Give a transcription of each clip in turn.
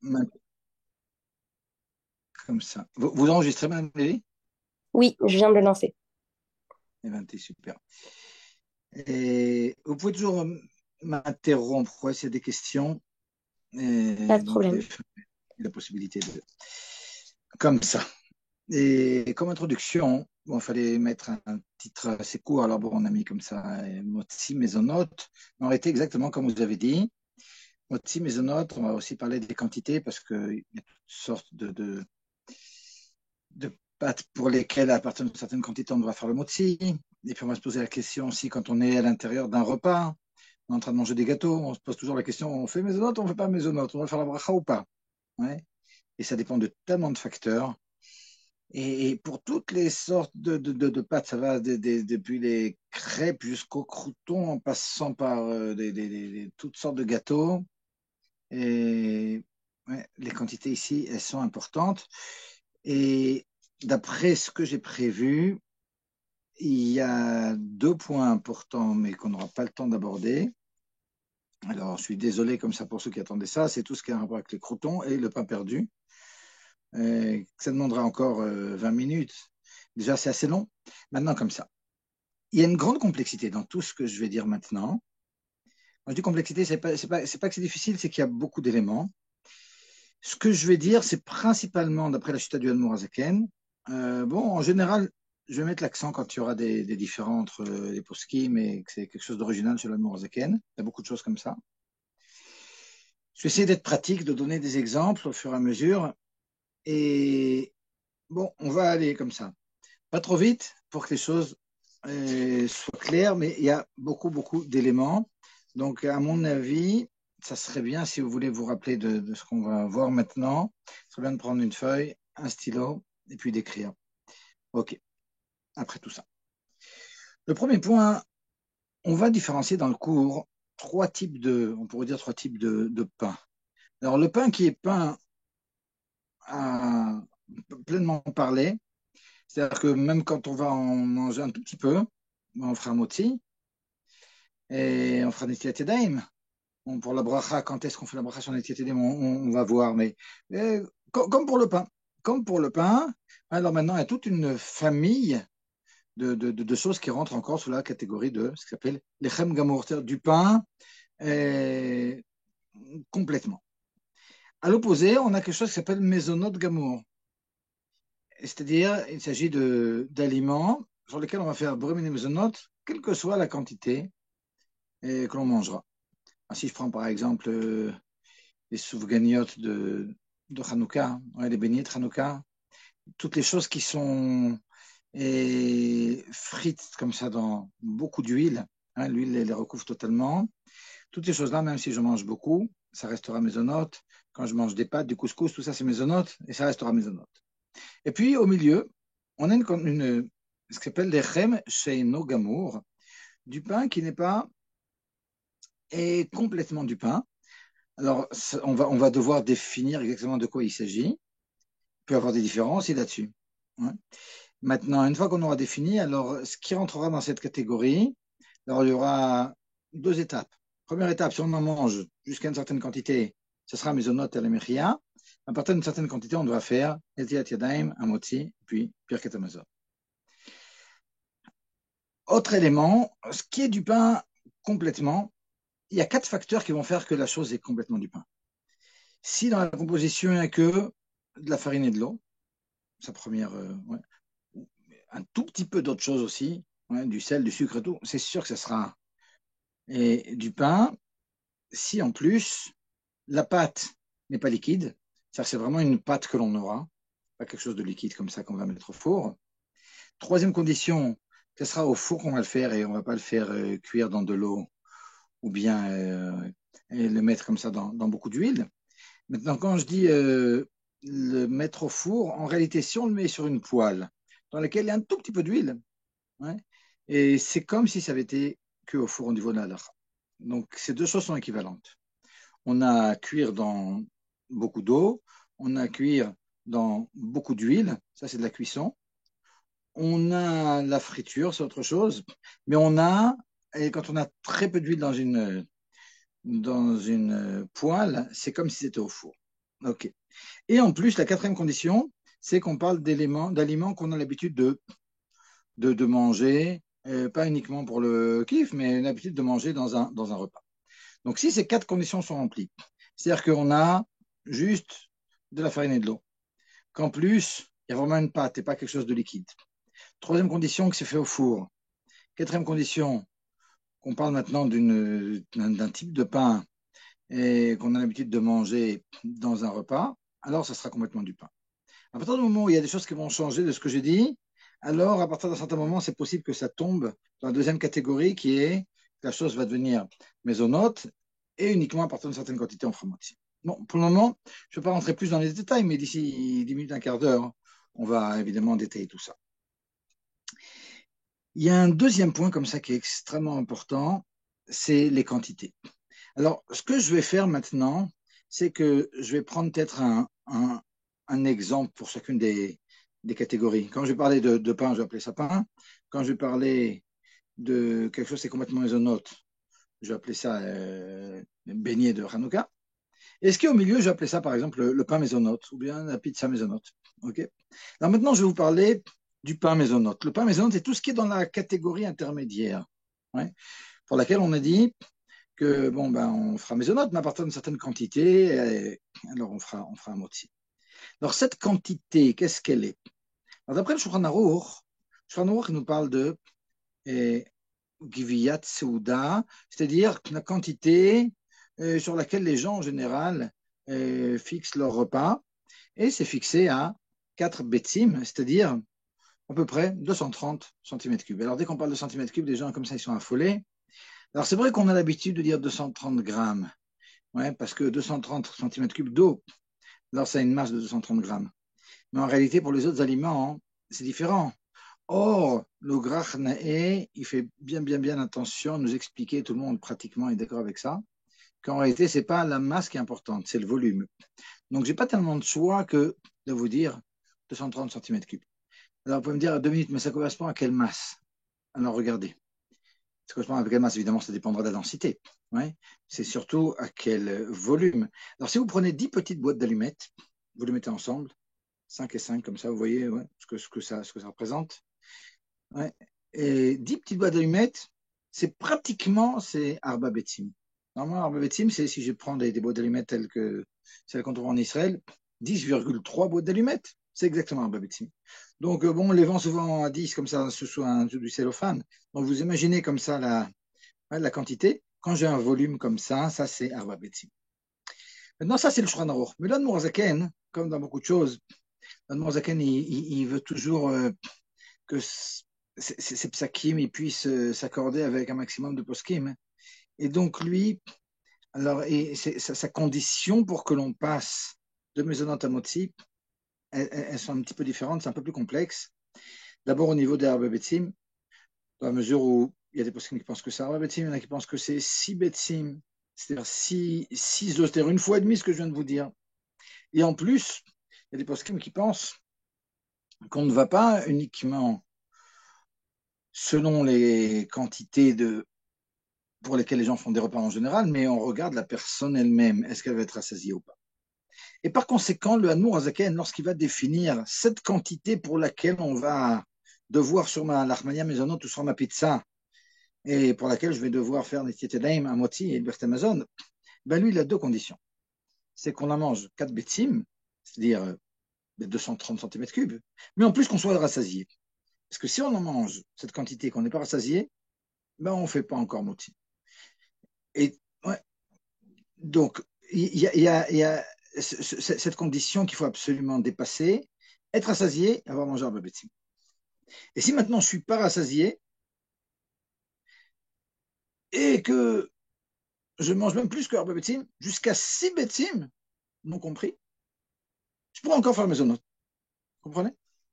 ma- comme ça. Vous enregistrez, Madame Lévy? Oui, je viens de le lancer. Eh bien, c'est super. Et vous pouvez toujours m'interrompre s'il y a des questions. Pas Et de donc, problème. la possibilité de. Comme ça. Et comme introduction, bon, il fallait mettre un titre assez court. Alors, bon, on a mis comme ça, Motzi Maisonnote. Mais en réalité, exactement comme vous avez dit, Motzi Maisonnote, on va aussi parler des quantités parce qu'il y a toutes sortes de pâtes pour lesquelles, à partir d'une certaine quantité, on doit faire le motzi. Et puis, on va se poser la question aussi quand on est à l'intérieur d'un repas, on est en train de manger des gâteaux, on se pose toujours la question, on fait maisonnote ou on ne fait pas maisonnote, on va faire la bracha ou pas. Ouais. Et ça dépend de tellement de facteurs. Et pour toutes les sortes de pâtes, ça va depuis les crêpes jusqu'aux croûtons, en passant par toutes sortes de gâteaux. Et ouais, les quantités ici, elles sont importantes. Et d'après ce que j'ai prévu, il y a deux points importants, mais qu'on n'aura pas le temps d'aborder. Alors, je suis désolé comme ça pour ceux qui attendaient ça. C'est tout ce qui a un rapport avec les croûtons et le pain perdu. Ça demandera encore 20 minutes. Déjà, c'est assez long. Maintenant, comme ça. Il y a une grande complexité dans tout ce que je vais dire maintenant. Quand je dis complexité, c'est pas que c'est difficile, c'est qu'il y a beaucoup d'éléments. Ce que je vais dire, c'est principalement, d'après la chita du Admorazaken, bon, en général, je vais mettre l'accent quand il y aura des différends entre les poskim, mais que c'est quelque chose d'original chez l'Admorazaken. Il y a beaucoup de choses comme ça. Je vais essayer d'être pratique, de donner des exemples au fur et à mesure. Et bon, on va aller comme ça. Pas trop vite pour que les choses soient claires, mais il y a beaucoup, beaucoup d'éléments. Donc, à mon avis, ça serait bien, si vous voulez vous rappeler de ce qu'on va voir maintenant, ce serait bien de prendre une feuille, un stylo, et puis d'écrire. OK, après tout ça. Le premier point, on va différencier dans le cours on pourrait dire trois types de pain. Alors, le pain qui est peint à pleinement parler, c'est-à-dire que même quand on va en manger un tout petit peu, on fera un moti, et on fera Netilat Yadayim. Pour la bracha, quand est-ce qu'on fait la bracha sur Netilat Yadayim, on va voir. Mais comme pour le pain. Comme pour le pain, alors maintenant, il y a toute une famille de choses qui rentrent encore sous la catégorie de ce qui s'appelle l'echem gamour, c'est-à-dire du pain euh, complètement. À l'opposé, on a quelque chose qui s'appelle mezonot gamour. C'est-à-dire, il s'agit d'aliments sur lesquels on va faire brumin et mezonot, quelle que soit la quantité que l'on mangera. Si je prends par exemple les soufganiotes de Hanouka, ouais, les beignets de Hanouka, toutes les choses qui sont frites comme ça dans beaucoup d'huile, hein, l'huile les recouvre totalement. Toutes ces choses-là, même si je mange beaucoup, ça restera mésonote. Quand je mange des pâtes, du couscous, tout ça c'est mésonote et ça restera mésonote. Et puis au milieu, on a ce qu'on appelle des chem sheino gamour, du pain qui n'est pas complètement du pain. Alors, on va devoir définir exactement de quoi il s'agit. Il peut y avoir des différences et là-dessus. Ouais. Maintenant, une fois qu'on aura défini, alors ce qui rentrera dans cette catégorie, alors il y aura deux étapes. Première étape, si on en mange jusqu'à une certaine quantité, ce sera mesonote et la mechia. À partir d'une certaine quantité, on doit faire etiat yadaim, un motzi, puis pirket hamazon. Autre élément, ce qui est du pain complètement, il y a quatre facteurs qui vont faire que la chose est complètement du pain. Si dans la composition, il n'y a que de la farine et de l'eau, sa première, ouais, un tout petit peu d'autres choses aussi, ouais, du sel, du sucre et tout, c'est sûr que ça sera du pain. Si en plus, la pâte n'est pas liquide, c'est vraiment une pâte que l'on aura, pas quelque chose de liquide comme ça qu'on va mettre au four. Troisième condition, ce sera au four qu'on va le faire et on ne va pas le faire cuire dans de l'eau ou bien et le mettre comme ça dans beaucoup d'huile. Maintenant, quand je dis le mettre au four, en réalité, si on le met sur une poêle dans laquelle il y a un tout petit peu d'huile, ouais, et c'est comme si ça avait été cuit au four au niveau de la halakha. Donc, ces deux choses sont équivalentes. On a à cuire dans beaucoup d'eau, on a à cuire dans beaucoup d'huile, ça c'est de la cuisson. On a la friture, c'est autre chose, mais et quand on a très peu d'huile dans une poêle, c'est comme si c'était au four. OK. Et en plus, la quatrième condition, c'est qu'on parle d'aliments qu'on a l'habitude de manger, pas uniquement pour le kiff, mais l'habitude de manger dans un repas. Donc, si ces quatre conditions sont remplies, c'est-à-dire qu'on a juste de la farine et de l'eau, qu'en plus, il y a vraiment une pâte et pas quelque chose de liquide. Troisième condition, que c'est fait au four. Quatrième condition, qu'on parle maintenant d'un type de pain et qu'on a l'habitude de manger dans un repas, alors ça sera complètement du pain. À partir du moment où il y a des choses qui vont changer de ce que j'ai dit, alors à partir d'un certain moment, c'est possible que ça tombe dans la deuxième catégorie qui est que la chose va devenir mésonote et uniquement à partir d'une certaine quantité en fera moitié. Bon, pour le moment, je ne vais pas rentrer plus dans les détails, mais d'ici 10 minutes, un quart d'heure, on va évidemment détailler tout ça. Il y a un deuxième point comme ça qui est extrêmement important, c'est les quantités. Alors, ce que je vais faire maintenant, c'est que je vais prendre peut-être un exemple pour chacune des catégories. Quand je vais parler de pain, je vais appeler ça pain. Quand je vais parler de quelque chose qui est complètement isonote, je vais appeler ça beignet de Hanouka. Et ce qui est au milieu, je vais appeler ça par exemple le pain mésonote ou bien la pizza mésonote. Okay. Alors maintenant, je vais vous parler du pain mésonote. Le pain mésonote, c'est tout ce qui est dans la catégorie intermédiaire, ouais, pour laquelle on a dit que bon, ben, on fera mésonote, mais à partir d'une certaine quantité, alors on fera un motzi. Alors cette quantité, qu'est-ce qu'elle est? Alors d'après le Shulchan Aruch nous parle de Giviyat Seuda, c'est-à-dire la quantité sur laquelle les gens en général fixent leur repas, et c'est fixé à 4 betsim, c'est-à-dire à peu près 230 cm3. Alors dès qu'on parle de centimètres cubes, les gens comme ça, ils sont affolés. Alors c'est vrai qu'on a l'habitude de dire 230 grammes, ouais, parce que 230 cm3 d'eau, alors ça a une masse de 230 grammes. Mais en réalité, pour les autres aliments, c'est différent. Or, le Grach Naé, il fait bien attention à nous expliquer, tout le monde pratiquement est d'accord avec ça, qu'en réalité, ce n'est pas la masse qui est importante, c'est le volume. Donc, je n'ai pas tellement de choix que de vous dire 230 cm3. Alors, vous pouvez me dire à 2 minutes, mais ça correspond à quelle masse? Alors, regardez. Ça correspond à quelle masse? Évidemment, ça dépendra de la densité. Ouais. C'est surtout à quel volume. Alors, si vous prenez 10 petites boîtes d'allumettes, vous les mettez ensemble, 5 et 5, comme ça, vous voyez ouais, ce que ça représente. Ouais. Et 10 petites boîtes d'allumettes, c'est Arba Betim. Normalement, Arba Betim, c'est si je prends des boîtes d'allumettes telles que celles qu'on trouve en Israël, 10,3 boîtes d'allumettes. C'est exactement Arba Betim. Donc, bon, on les vend souvent à 10 comme ça, sous du cellophane. Donc, vous imaginez comme ça la quantité. Quand j'ai un volume comme ça c'est Arba Betim. Maintenant, ça, c'est le Shulchan Aruch. Mais l'Admor Zaken, comme dans beaucoup de choses, l'Admor Zaken, il veut toujours que ces psakim ils puissent s'accorder avec un maximum de poskim. Et donc, lui, alors, et sa condition pour que l'on passe de Maisonot à Motzi, elles sont un petit peu différentes, c'est un peu plus complexe. D'abord, au niveau des Arba Betzim, dans la mesure où il y a des poskim qui pensent que c'est Arba Betzim, il y en a qui pensent que c'est 6 Betzim, c'est-à-dire 6 os, c'est-à-dire une fois et demie ce que je viens de vous dire. Et en plus, il y a des poskim qui pensent qu'on ne va pas uniquement selon les quantités pour lesquelles les gens font des repas en général, mais on regarde la personne elle-même. Est-ce qu'elle va être rassasiée ou pas? Et par conséquent, le Hanmour Azaken, lorsqu'il va définir cette quantité pour laquelle on va devoir sur ma lachmania maisonot ou sur ma pizza, et pour laquelle je vais devoir faire des tietedaim, un moti et une bertamazon, ben lui, il a deux conditions. C'est qu'on en mange 4 betsim, c'est-à-dire 230 cm3, mais en plus qu'on soit rassasié. Parce que si on en mange cette quantité qu'on n'est pas rassasié, ben on ne fait pas encore moti. Et ouais, donc, il y a cette condition qu'il faut absolument dépasser, être rassasié, avoir mangé un bétim. Et si maintenant je ne suis pas rassasié et que je mange même plus que un bétim, jusqu'à 6 bétim, non compris, je pourrais encore faire mes zonotes. Vous comprenez?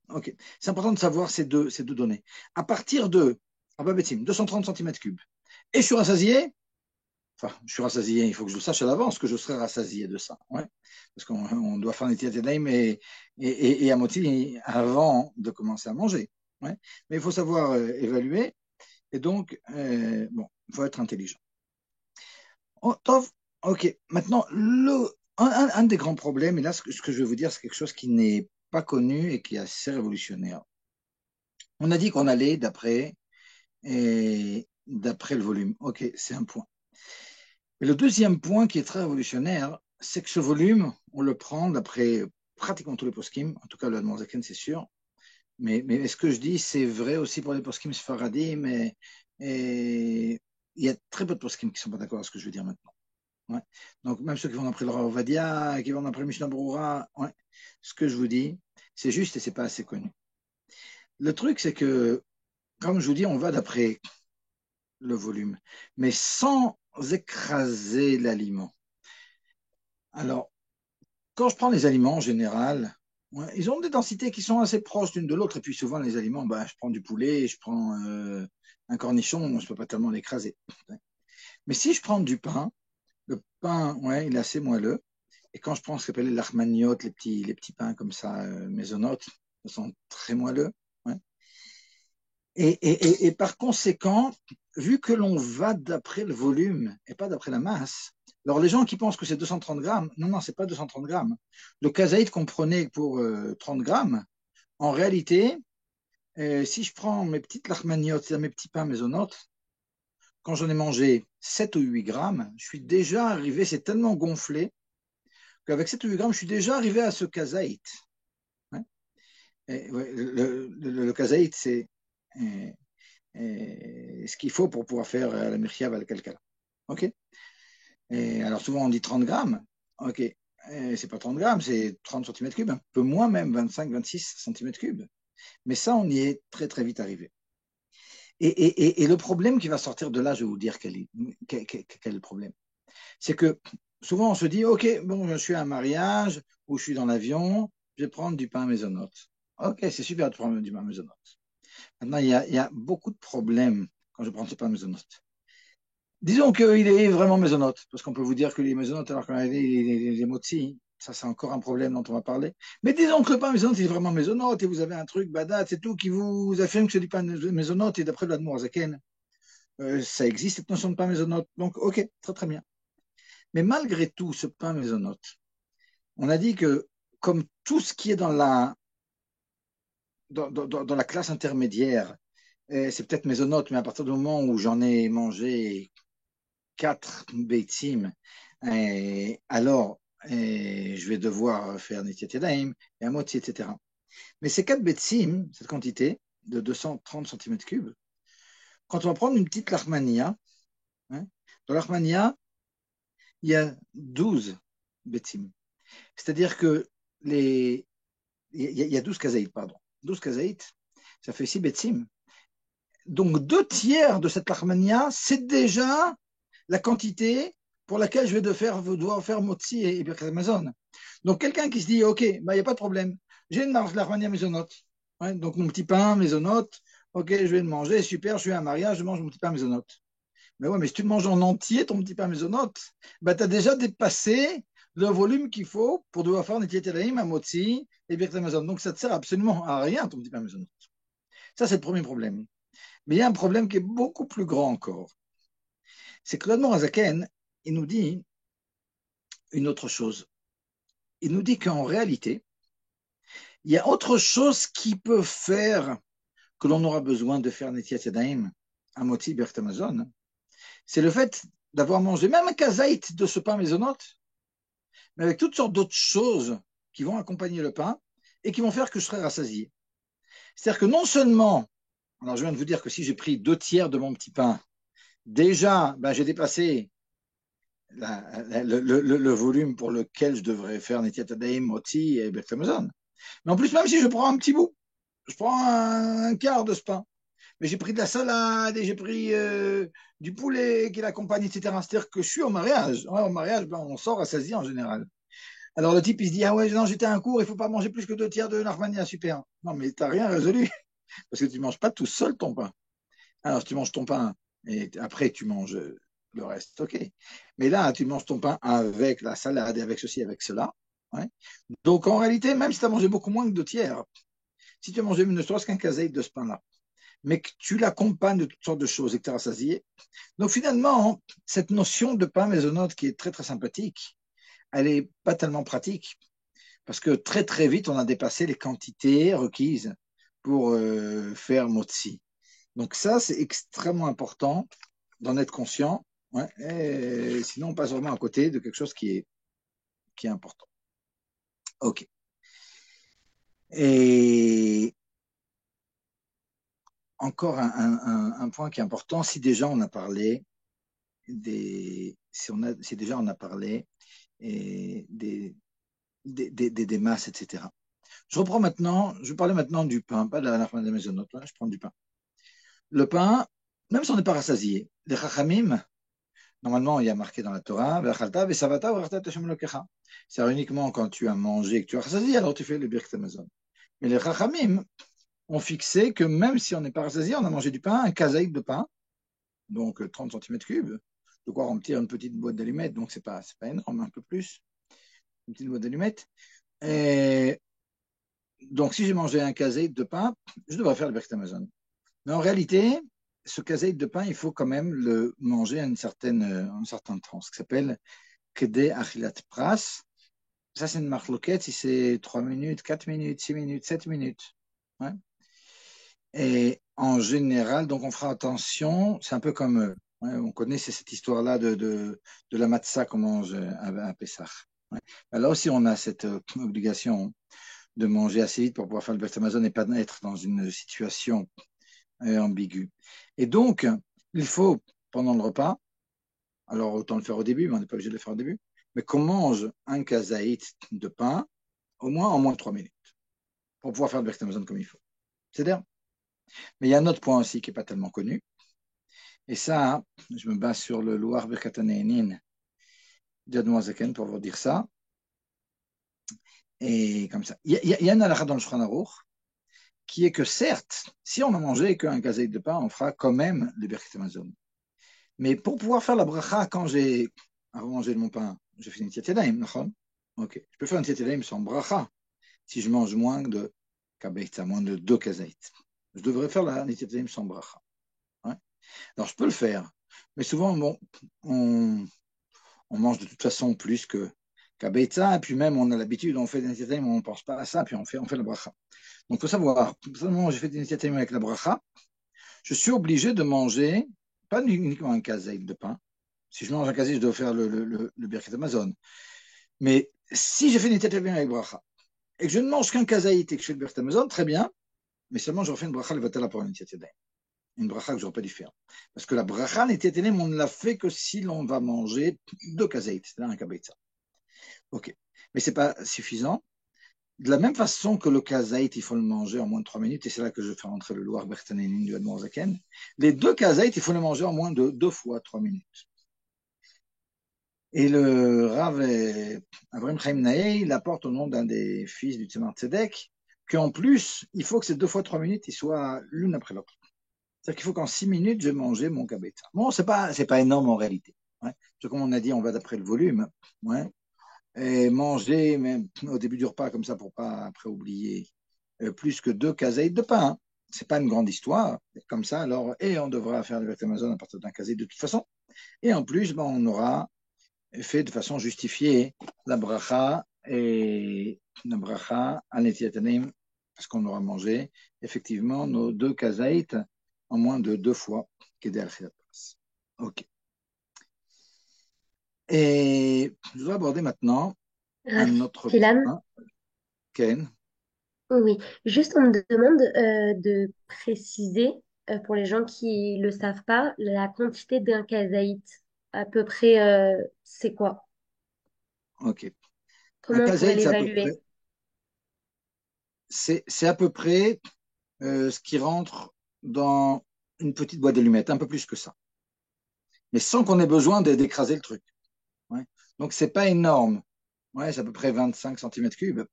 Ok. C'est important de savoir ces deux données. À partir de Arba Betim, 230 cm3, et je suis rassasié, enfin, je suis rassasié, il faut que je le sache à l'avance que je serai rassasié de ça. Ouais. Parce qu'on doit faire Netilat Yadayim et Amoti avant de commencer à manger. Ouais. Mais il faut savoir évaluer et donc, bon, il faut être intelligent. Oh, Tov, ok. Maintenant, un des grands problèmes, et là, ce que je vais vous dire, c'est quelque chose qui n'est pas connu et qui est assez révolutionnaire. On a dit qu'on allait d'après le volume. Ok, c'est un point. Et le deuxième point qui est très révolutionnaire, c'est que ce volume, on le prend d'après pratiquement tous les poskim, en tout cas le Zaken, c'est sûr. Mais ce que je dis, c'est vrai aussi pour les poskim sfaradim. Et il y a très peu de poskim qui ne sont pas d'accord avec ce que je veux dire maintenant. Ouais. Donc, même ceux qui vont après le Rav Ovadia, qui vont après le Mishnah Berurah, ouais. Ce que je vous dis, c'est juste et c'est pas assez connu. Le truc, c'est que, comme je vous dis, on va d'après le volume, mais sans écraser l'aliment. Alors, quand je prends les aliments en général, ouais, ils ont des densités qui sont assez proches l'une de l'autre. Et puis souvent, les aliments, bah, je prends du poulet, je prends un cornichon, je ne peux pas tellement l'écraser. Mais si je prends du pain, le pain, ouais, il est assez moelleux. Et quand je prends ce qu'on appelle les larmaniotes, les petits pains comme ça, maisonnotes, ils sont très moelleux. Ouais. Et par conséquent, vu que l'on va d'après le volume et pas d'après la masse, alors les gens qui pensent que c'est 230 grammes, non, non, c'est pas 230 grammes. Le kazaït qu'on prenait pour 30 grammes, en réalité, si je prends mes petites larmaniotes, c'est-à-dire mes petits pains maisonnotes, quand j'en ai mangé 7 ou 8 grammes, je suis déjà arrivé, c'est tellement gonflé qu'avec 7 ou 8 grammes, je suis déjà arrivé à ce kazaït. Ouais. Ouais, le kazaït, c'est ce qu'il faut pour pouvoir faire la mirchiav al kalkala. OK. Alors souvent on dit 30 grammes. OK. C'est pas 30 grammes, c'est 30 centimètres cubes, un peu moins même, 25-26 centimètres cubes. Mais ça, on y est très très vite arrivé. Et le problème qui va sortir de là, je vais vous dire quel est le problème. C'est que souvent on se dit, OK, bon, je suis à un mariage ou je suis dans l'avion, je vais prendre du pain maisonnote. OK, c'est super de prendre du pain maisonnote. Maintenant, il y a beaucoup de problèmes quand je prends ce pain maisonnote. Disons qu'il est vraiment maisonnote, parce qu'on peut vous dire qu'il est maisonnote alors qu'on a les motzi, ça c'est encore un problème dont on va parler. Mais disons que le pain maisonnote est vraiment maisonnote et vous avez un truc badat, c'est tout, qui vous affirme que c'est du pain maisonnote et d'après l'Admour Zaken, ça existe cette notion de pain maisonnote. Donc, ok, très très bien. Mais malgré tout, ce pain maisonnote, on a dit que comme tout ce qui est dans la classe intermédiaire, c'est peut-être maisonnote, mais à partir du moment où j'en ai mangé 4 beitzim, alors je vais devoir faire Netiat Yadayim et à moitié, etc. Mais ces 4 beitzim, cette quantité de 230 cm3, quand on va prendre une petite lachmania, hein, dans l'achmania, il y a 12 beitzim. C'est-à-dire que il y a 12 kazaït, pardon. 12 kazaït, ça fait 6 beitzim. Donc 2 tiers de cette lachmania, c'est déjà la quantité pour laquelle je vais devoir faire motzi et birkat Amazon. Donc quelqu'un qui se dit, ok, bah, il n'y a pas de problème, j'ai une larmania maisonnote, ouais, donc mon petit pain maisonnote, ok, je vais le manger, super, je suis à un mariage, je mange mon petit pain maisonnote. Mais ouais, mais si tu le manges en entier, ton petit pain maisonnote, bah, tu as déjà dépassé le volume qu'il faut pour devoir faire un étiétélaïm, un motzi et birkat Amazon. Donc ça ne te sert absolument à rien, ton petit pain maisonnote. Ça, c'est le premier problème. Mais il y a un problème qui est beaucoup plus grand encore. C'est que l'Admor Azaken, il nous dit une autre chose. Il nous dit qu'en réalité, il y a autre chose qui peut faire que l'on aura besoin de faire Netiat Yadayim à Moti Bert Amazon. C'est le fait d'avoir mangé même un kazaït de ce pain maisonnote, mais avec toutes sortes d'autres choses qui vont accompagner le pain et qui vont faire que je serai rassasié. C'est-à-dire que non seulement, alors je viens de vous dire que si j'ai pris 2 tiers de mon petit pain, déjà, ben, j'ai dépassé le volume pour lequel je devrais faire Netiat Yadayim, Moti et Bert Amazon. Mais en plus, même si je prends un petit bout, je prends un quart de ce pain, mais j'ai pris de la salade et j'ai pris du poulet qui l'accompagne, etc. C'est-à-dire que je suis au mariage. Ouais, au mariage, ben, on sort rassasié en général. Alors le type, il se dit, ah ouais, non, j'étais à un cours, il ne faut pas manger plus que 2 tiers de l'armania, super. Non, mais tu n'as rien résolu, parce que tu ne manges pas tout seul ton pain. Alors, si tu manges ton pain et après tu manges le reste, ok. Mais là, tu manges ton pain avec la salade et avec ceci, avec cela. Ouais. Donc, en réalité, même si tu as mangé beaucoup moins que 2 tiers, si tu as mangé ne serait-ce qu'un kazaït de ce pain-là, mais que tu l'accompagnes de toutes sortes de choses et que tu es rassasié. Donc finalement, cette notion de pain maisonnote qui est très très sympathique, elle n'est pas tellement pratique parce que très très vite, on a dépassé les quantités requises pour faire motzi. Donc ça, c'est extrêmement important d'en être conscient. Ouais, et sinon, on passe vraiment à côté de quelque chose qui est important. OK. Et encore un point qui est important, si déjà on a parlé si déjà on a parlé et des masses, etc. Je reprends maintenant, je vais parler maintenant du pain, pas de la maisonnote, je prends du pain. Le pain, même si on n'est pas rassasié, les chachamim, normalement il y a marqué dans la Torah, c'est uniquement quand tu as mangé et que tu as rassasié, alors tu fais le birkat Hamazon. Mais les chachamim ont fixé que même si on n'est pas rassasié, on a mangé du pain, un kazaïk de pain, donc 30 cm3, de quoi remplir une petite boîte d'allumettes, donc c'est pas énorme, un peu plus, une petite boîte d'allumettes. Et donc si j'ai mangé un kazaïk de pain, je devrais faire le birkat Hamazon. Mais en réalité, ce kazaïk de pain, il faut quand même le manger à un certain temps, ce qui s'appelle Kedé Achilat Pras. Ça, c'est une marloquette si c'est 3 minutes, 4 minutes, 6 minutes, 7 minutes. Ouais. Et en général, donc on fera attention, c'est un peu comme, ouais, on connaît cette histoire-là de la matzah qu'on mange à Pessah. Ouais. Là aussi, on a cette obligation de manger assez vite pour pouvoir faire le Beth Amazon et pas être dans une situation ambiguë. Et donc, il faut, pendant le repas, alors autant le faire au début, mais on n'est pas obligé de le faire au début, mais qu'on mange un kazaït de pain au moins en moins de 3 minutes pour pouvoir faire le Beth Amazon comme il faut. C'est-à-dire, mais il y a un autre point aussi qui n'est pas tellement connu. Et ça, je me base sur le Loar Birkataneinin d'Admoazaken pour vous dire ça. Et comme ça. Il y a une halakha dans le Shulchan Aruch qui est que certes, si on a mangé qu'un kazaït de pain, on fera quand même le Birkat Hamazon. Mais pour pouvoir faire la bracha quand j'ai avant manger mon pain, je fais une tiatelaim, ok. Je peux faire une tiatelaim sans bracha si je mange moins de kabeitza, moins de 2 kazaït. Je devrais faire la tiatelaim sans bracha. Ouais. Alors je peux le faire, mais souvent, bon, on mange de toute façon plus qu'à Beitza, et puis même on a l'habitude, on fait des initiatives, on ne pense pas à ça, puis on fait la bracha. Donc il faut savoir, seulement j'ai fait des initiatives avec la bracha, je suis obligé de manger, pas uniquement un kazaït de pain. Si je mange un kazaït, je dois faire le birkat Amazon. Mais si j'ai fait une initiative avec bracha, et que je ne mange qu'un kazaït et que je fais le birkat Amazon, très bien, mais seulement je refais une bracha le vatala pour une initiative. Une bracha que je n'aurais pas dû faire. Parce que la bracha n'était on ne l'a fait que si l'on va manger deux kazaït, c'est-à-dire un kabeitza. Ok. Mais ce n'est pas suffisant. De la même façon que le kazaït, il faut le manger en moins de 3 minutes, et c'est là que je fais rentrer le Loar Bertanénin du Admor Zaken. Les deux kazaït, il faut les manger en moins de 2 fois 3 minutes. Et le Rav Avraham Chaim Naé, il apporte au nom d'un des fils du Tzemar Tzedek qu'en plus, il faut que ces 2 fois 3 minutes, ils soient l'une après l'autre. C'est-à-dire qu'il faut qu'en 6 minutes, j'ai mangé mon kabetza. Bon, c'est pas énorme en réalité. Ouais. Comme on a dit, on va d'après le volume. Ouais. Et manger, même au début du repas, comme ça, pour pas après oublier, plus que 2 kazaïs de pain. Hein. C'est pas une grande histoire. Comme ça, alors, et on devra faire le Amazon à partir d'un kazaï de toute façon. Et en plus, ben, on aura fait de façon justifiée la bracha et la bracha à l'Etiatanim, parce qu'on aura mangé effectivement nos 2 kazaït en moins de 2 fois. Ok. Et je dois aborder maintenant un autre Raphaël, point. Ken. oui, juste on me demande de préciser pour les gens qui le savent pas, la quantité d'un kazaït. À peu près, c'est quoi? Ok. Un Comment on pourrait kazaït, l'évaluer? c'est à peu près ce qui rentre dans une petite boîte d'allumettes, un peu plus que ça. Mais sans qu'on ait besoin d'écraser le truc. Ouais. Donc, c'est pas énorme. Ouais, c'est à peu près 25 cm3.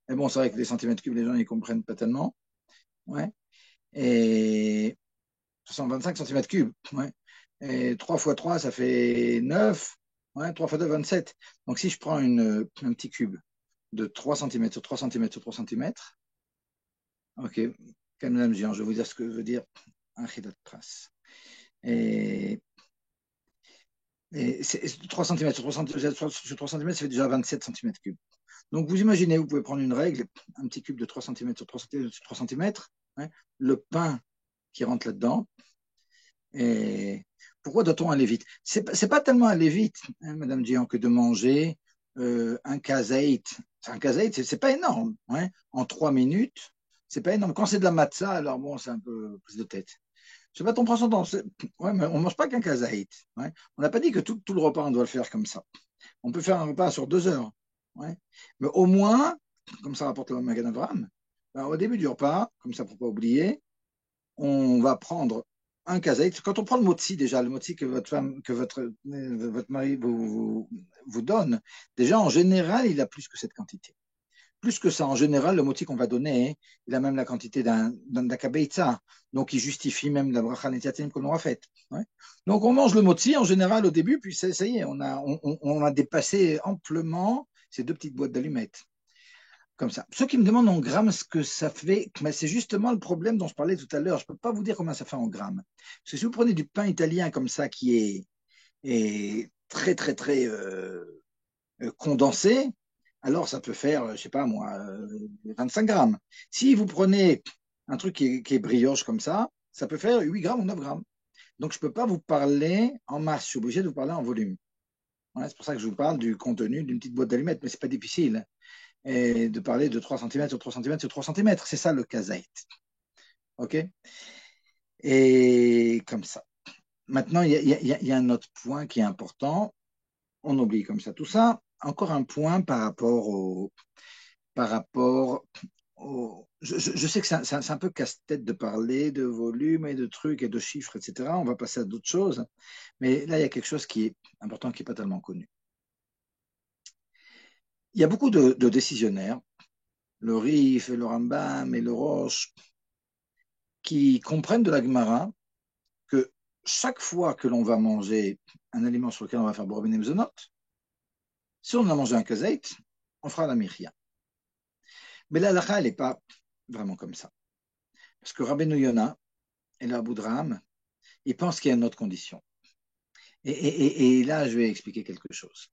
Mais bon, c'est vrai que les centimètres cubes, les gens ne comprennent pas tellement. Ouais. Et 25 cm3. Ouais. Et 3 fois 3, ça fait 9. Ouais, 3 fois 2, 27. Donc, si je prends un petit cube de 3 cm sur 3 cm sur 3 cm, ok, quand même, je vais vous dire ce que je veux dire. un chilat pras. Et, et 3 cm sur 3 cm, sur 3 cm, ça fait déjà 27 cm3. Donc vous imaginez, vous pouvez prendre une règle, un petit cube de 3 cm sur 3 cm, sur 3 cm, hein, le pain qui rentre là-dedans. Et pourquoi doit-on aller vite? C'est pas tellement aller vite, hein, Madame Dion, que de manger un kazaït. Un kazaït, c'est pas énorme. Hein. En 3 minutes, c'est pas énorme. Quand c'est de la matzah, alors bon, c'est un peu plus de tête. Je sais pas, ton prend son temps. Ouais, mais on mange pas qu'un kazaït. Ouais. On n'a pas dit que tout le repas, on doit le faire comme ça. On peut faire un repas sur 2 heures. Ouais. Mais au moins, comme ça rapporte le Magen Avraham, ben, au début du repas, comme ça pour pas oublier, on va prendre un kazaït. Quand on prend le motzi, déjà, le motzi que votre femme, que votre mari vous donne, déjà, en général, il a plus que cette quantité. Plus que ça, en général, le motzi qu'on va donner, il a même la quantité d'un kabeitza. Donc, il justifie même la bracha netiatim qu'on aura faite. Ouais. Donc, on mange le motzi en général au début, puis ça y est, on a dépassé amplement ces 2 petites boîtes d'allumettes. Comme ça. Ceux qui me demandent en grammes ce que ça fait, ben c'est justement le problème dont je parlais tout à l'heure. Je ne peux pas vous dire combien ça fait en grammes. Parce que si vous prenez du pain italien comme ça, qui est très, très, très condensé, alors ça peut faire, je ne sais pas moi, 25 grammes. Si vous prenez un truc qui est brioche comme ça peut faire 8 grammes ou 9 grammes. Donc je ne peux pas vous parler en masse, je suis obligé de vous parler en volume. Ouais, c'est pour ça que je vous parle du contenu d'une petite boîte d'allumettes, mais ce n'est pas difficile et de parler de 3 cm sur 3 cm sur 3 cm. C'est ça le kazaït. OK? Et comme ça. Maintenant, il y a un autre point qui est important. On oublie comme ça tout ça. Encore un point par rapport au. Par rapport au je sais que c'est un peu casse-tête de parler de volume et de trucs et de chiffres, etc. On va passer à d'autres choses. Mais là, il y a quelque chose qui est important, qui n'est pas tellement connu. Il y a beaucoup de décisionnaires, le Rif, et le Rambam et le Roche, qui comprennent de la Gemara que chaque fois que l'on va manger un aliment sur lequel on va faire Borobin Mezonot, si on a mangé un kazaït, on fera la mirya. Mais la halakha, elle n'est pas vraiment comme ça. Parce que Rabbeinu Yona et le Draham, ils pensent qu'il y a une autre condition. Et là, je vais expliquer quelque chose.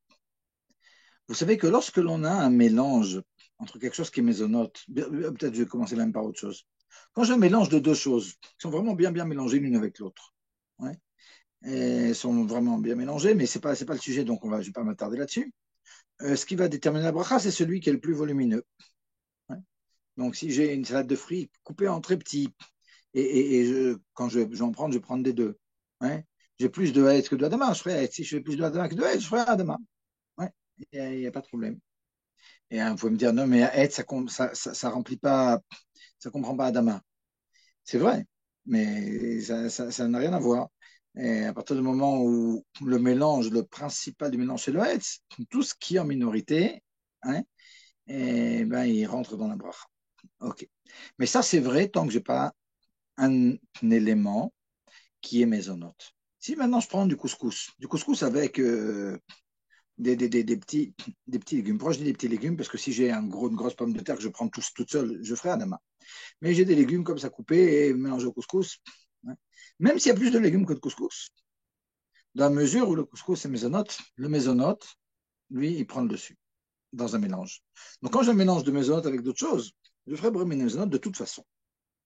Vous savez que lorsque l'on a un mélange entre quelque chose qui est mésonote, peut-être je vais commencer même par autre chose. Quand j'ai un mélange de 2 choses qui sont vraiment bien mélangées l'une avec l'autre, ouais, et sont vraiment bien mélangées, mais c'est pas le sujet, donc je ne vais pas m'attarder là-dessus. Ce qui va déterminer la bracha, c'est celui qui est le plus volumineux. Ouais. Donc, si j'ai une salade de fruits coupée en très petits, quand je vais en prendre, je vais prendre des deux. Ouais. J'ai plus de haïs que de adama, je ferai haïs. Si je fais plus de adama que de haïs, je ferai adama. Ouais. Il n'y a pas de problème. Et vous pouvez me dire, non, mais haïs, ça remplit pas, ça comprend pas adama. C'est vrai, mais ça n'a rien à voir. Et à partir du moment où le mélange, le principal du mélange, c'est le Hetz, tout ce qui est en minorité, hein, et ben, il rentre dans la bracha. Ok. Mais ça, c'est vrai tant que je n'ai pas un élément qui est mésonote. Si maintenant je prends du couscous avec des petits légumes, pourquoi je dis des petits légumes? Parce que si j'ai une grosse pomme de terre que je prends toute seule, je ferai adama. Mais j'ai des légumes comme ça coupés et mélangés au couscous. Ouais. Même s'il y a plus de légumes que de couscous, dans la mesure où le couscous est mésonote, le mésonote, lui, il prend le dessus dans un mélange. Donc quand je mélange de mésonote avec d'autres choses, je ferai brûler mes mésonotes de toute façon.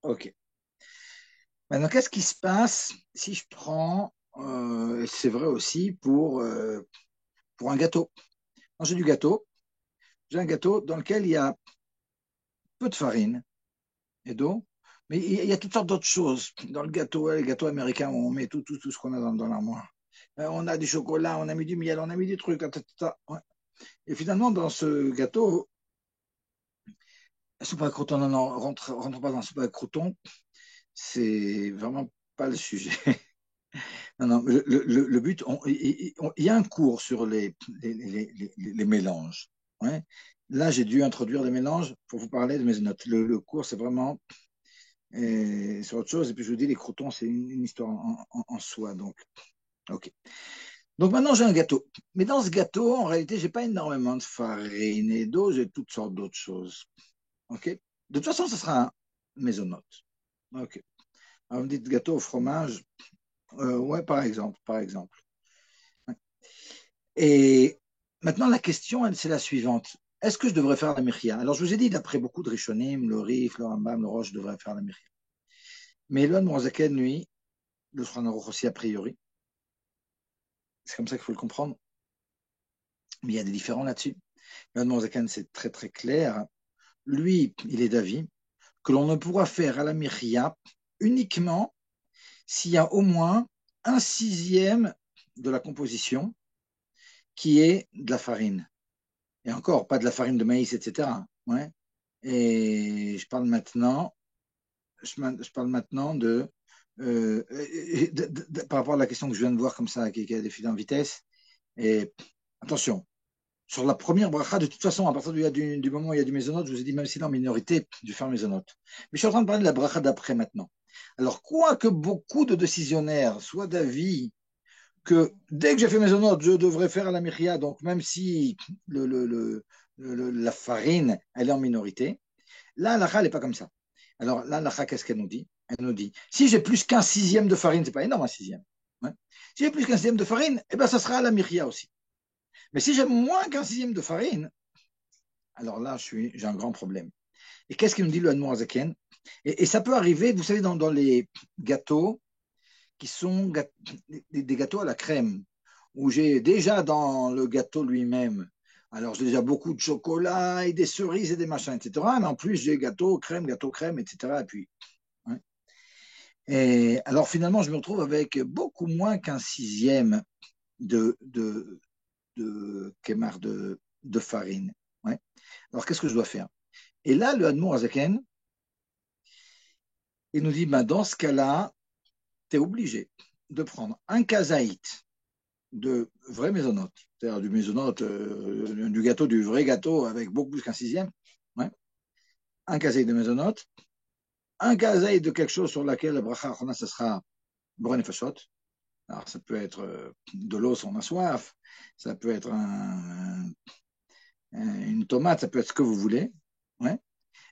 OK. Maintenant, qu'est-ce qui se passe si je prends, c'est vrai aussi pour un gâteau. Quand j'ai un gâteau dans lequel il y a peu de farine et d'eau, mais il y a toutes sortes d'autres choses. Dans le gâteau, les gâteaux américains, on met tout ce qu'on a dans l'armoire. On a du chocolat, on a mis du miel, on a mis des trucs. Ouais. Et finalement, dans ce gâteau, la soupe à croûtons, non, non, rentre pas dans la soupe à croûtons, c'est vraiment pas le sujet. Non, non, le but, il y a un cours sur les mélanges. Ouais. Là, j'ai dû introduire les mélanges pour vous parler de mes notes. Le cours, c'est vraiment sur autre chose. Et puis, je vous dis, les croûtons, c'est une histoire en soi. Donc, OK. Donc, maintenant, j'ai un gâteau. Mais dans ce gâteau, en réalité, j'ai pas énormément de farine et d'eau. J'ai toutes sortes d'autres choses. OK. De toute façon, ce sera un mésonote. OK. Alors, vous me dites gâteau au fromage, ouais, par exemple, par exemple. Et maintenant, la question, c'est la suivante. Est-ce que je devrais faire la mirya? Alors, je vous ai dit, d'après beaucoup de Rishonim, le Rif, le Rambam, le Roche, je devrais faire la mirya. Mais Elon Morazaken, lui, le Shulchan Aruch aussi a priori, c'est comme ça qu'il faut le comprendre, mais il y a des différends là-dessus. Elon Morazaken, c'est très très clair. Lui, il est d'avis que l'on ne pourra faire à la mirya uniquement s'il y a au moins un sixième de la composition qui est de la farine. Et encore, pas de la farine de maïs, etc. Ouais. Et je parle maintenant par rapport à la question que je viens de voir comme ça, qui a défilé en vitesse. Et attention, sur la première bracha, de toute façon, à partir du moment où il y a du mésonote, je vous ai dit, même si dans minorité, du faire mésonote. Mais je suis en train de parler de la bracha d'après maintenant. Alors, quoique beaucoup de décisionnaires soient d'avis que dès que j'ai fait mésonote, je devrais faire à la miria, donc même si la farine, elle est en minorité, là, la n'est pas comme ça. Alors là, la qu'est-ce qu'elle nous dit? Elle nous dit, si j'ai plus qu'un sixième de farine, c'est pas énorme un sixième. Hein. Si j'ai plus qu'un sixième de farine, eh ben, ça sera à la miria aussi. Mais si j'ai moins qu'un sixième de farine, alors là, j'ai un grand problème. Et qu'est-ce qu'il nous dit le Hanmourazaken? Et ça peut arriver, vous savez, dans les gâteaux qui sont des gâteaux à la crème, où j'ai déjà dans le gâteau lui-même, alors j'ai déjà beaucoup de chocolat et des cerises et des machins, etc. Mais en plus, j'ai gâteau, crème, etc. Et puis, hein. Et alors finalement, je me retrouve avec beaucoup moins qu'un sixième de kémar de farine. Ouais. Alors qu'est-ce que je dois faire? Et là, le Hadmour Azaken, il nous dit, ben, dans ce cas-là, tu es obligé de prendre un kazaït de vrai mésonote, c'est-à-dire du mésonote, du gâteau, du vrai gâteau avec beaucoup plus qu'un sixième, ouais. Un kazaït de mésonote, un kazaït de quelque chose sur laquelle la bracha achona, ce sera boren fashot. Alors, ça peut être de l'eau si on a soif, ça peut être une tomate, ça peut être ce que vous voulez, ouais.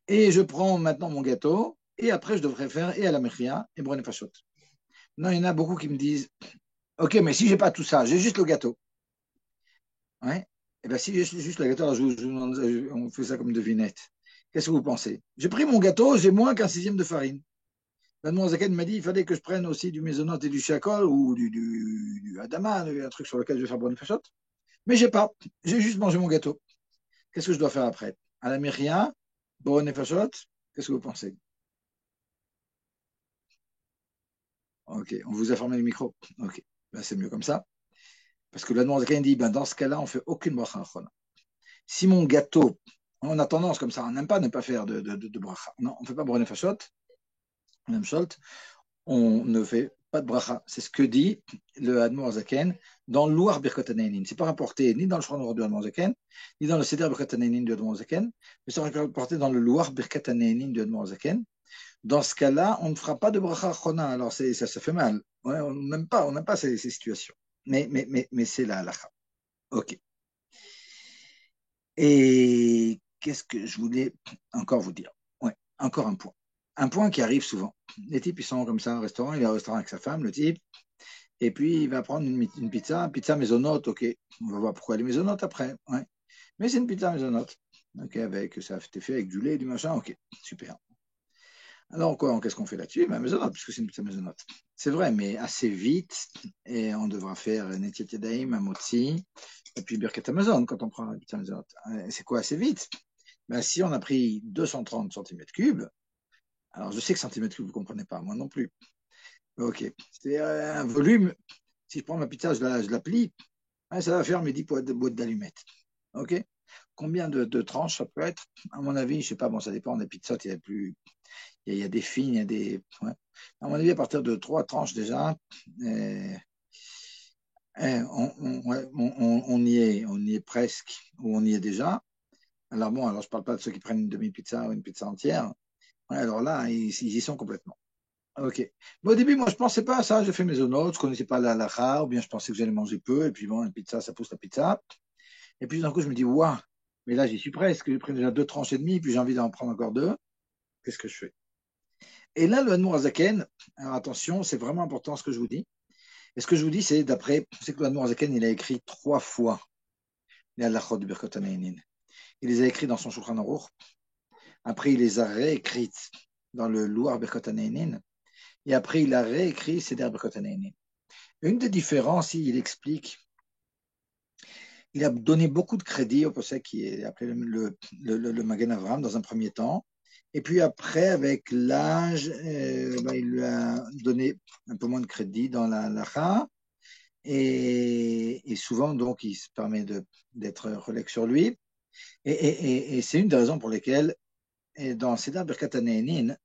Et je prends maintenant mon gâteau, et après, je devrais faire et à la mechia et boren fashot. Non, il y en a beaucoup qui me disent, ok, mais si j'ai pas tout ça, j'ai juste le gâteau. Ouais. Et bien, si j'ai juste le gâteau, alors on fait ça comme devinette. Qu'est-ce que vous pensez? J'ai pris mon gâteau, j'ai moins qu'un sixième de farine. L'Admon Zaken m'a dit il fallait que je prenne aussi du mésonote et du chakol ou du adama, un truc sur lequel je vais faire bonne fachot. Mais j'ai pas. J'ai juste mangé mon gâteau. Qu'est-ce que je dois faire après? À la miria, bonne fachot. Qu'est-ce que vous pensez? Ok, on vous a fermé le micro. Ok, ben, c'est mieux comme ça. Parce que l'Admon Zaken dit ben, dans ce cas-là, on fait aucune bracha achona. Si mon gâteau, on a tendance comme ça, on n'aime pas ne pas faire de bracha. Non, on ne fait pas brûler fachot, on aime shot, on ne fait pas de bracha. C'est ce que dit le Admor Zaken dans le Louar Birkot Haneinin. C'est pas rapporté ni dans le Shulchan du Admor Zaken, ni dans le Seder Birkot Haneinin du Admor Zaken, mais c'est rapporté dans le Louar Birkot Haneinin du Admor Zaken. Dans ce cas-là, on ne fera pas de bracha chona. Alors ça fait mal. Ouais, on n'aime pas ces situations. Mais c'est la halakha. Ok. Et qu'est-ce que je voulais encore vous dire? Ouais, encore un point. Un point qui arrive souvent. Les types, ils sont comme ça au restaurant, il est au restaurant avec sa femme, le type, et puis il va prendre une pizza maisonnote, ok. On va voir pourquoi elle est maisonnote après. Ouais. Mais c'est une pizza maisonnote. Ok, avec, ça a été fait avec du lait, du machin, ok, super. Alors quoi, qu'est-ce qu'on fait là-dessus? Ben, maisonnote, puisque c'est une pizza maisonnote. C'est vrai, mais assez vite, et on devra faire Netiet Yadayim, Amotzi, et puis Birkat Amazon quand on prend la pizza maisonnote. C'est quoi assez vite? Ben, si on a pris 230 cm3, alors je sais que centimètres cubes, vous ne comprenez pas, moi non plus. Ok, c'est un volume, si je prends ma pizza, je la plie, hein, ça va faire mes 10 boîtes d'allumettes. Ok, combien de tranches ça peut être? À mon avis, je ne sais pas, bon, ça dépend des pizzas, il y a des fines, il y a des. Ouais. À mon avis, à partir de 3 tranches déjà, euh, on y est presque, ou on y est déjà. Alors bon, alors je ne parle pas de ceux qui prennent une demi-pizza ou une pizza entière. Ouais, alors là, ils y sont complètement. Ok. Mais au début, moi, je ne pensais pas à ça. J'ai fait mes notes, je ne connaissais pas la halakha, ou bien je pensais que j'allais manger peu, et puis bon, une pizza, ça pousse la pizza. Et puis d'un coup, je me dis, waouh, mais là, j'y suis presque. J'ai pris déjà 2 tranches et demie, puis j'ai envie d'en prendre encore 2. Qu'est-ce que je fais? Et là, le Hadmour Azaken, alors attention, c'est vraiment important ce que je vous dis. Et ce que je vous dis, c'est d'après, c'est que le Hadmour Azaken, il a écrit 3 fois les halachot du Birkot HaNe'enin. Il les a écrits dans son Shulchan Aruch. Après, il les a réécrites dans le Louar Birkot HaNe'enin. Et après, il a réécrit Seder Birkot HaNe'enin. Une des différences, il explique, il a donné beaucoup de crédit au possède qui est appelé le Magen Avraham dans un premier temps. Et puis après, avec l'âge, il lui a donné un peu moins de crédit dans la lacha. Et souvent, donc, il se permet d'être relègue sur lui. Et c'est une des raisons pour lesquelles, et dans Seder Birkat HaNe'enin,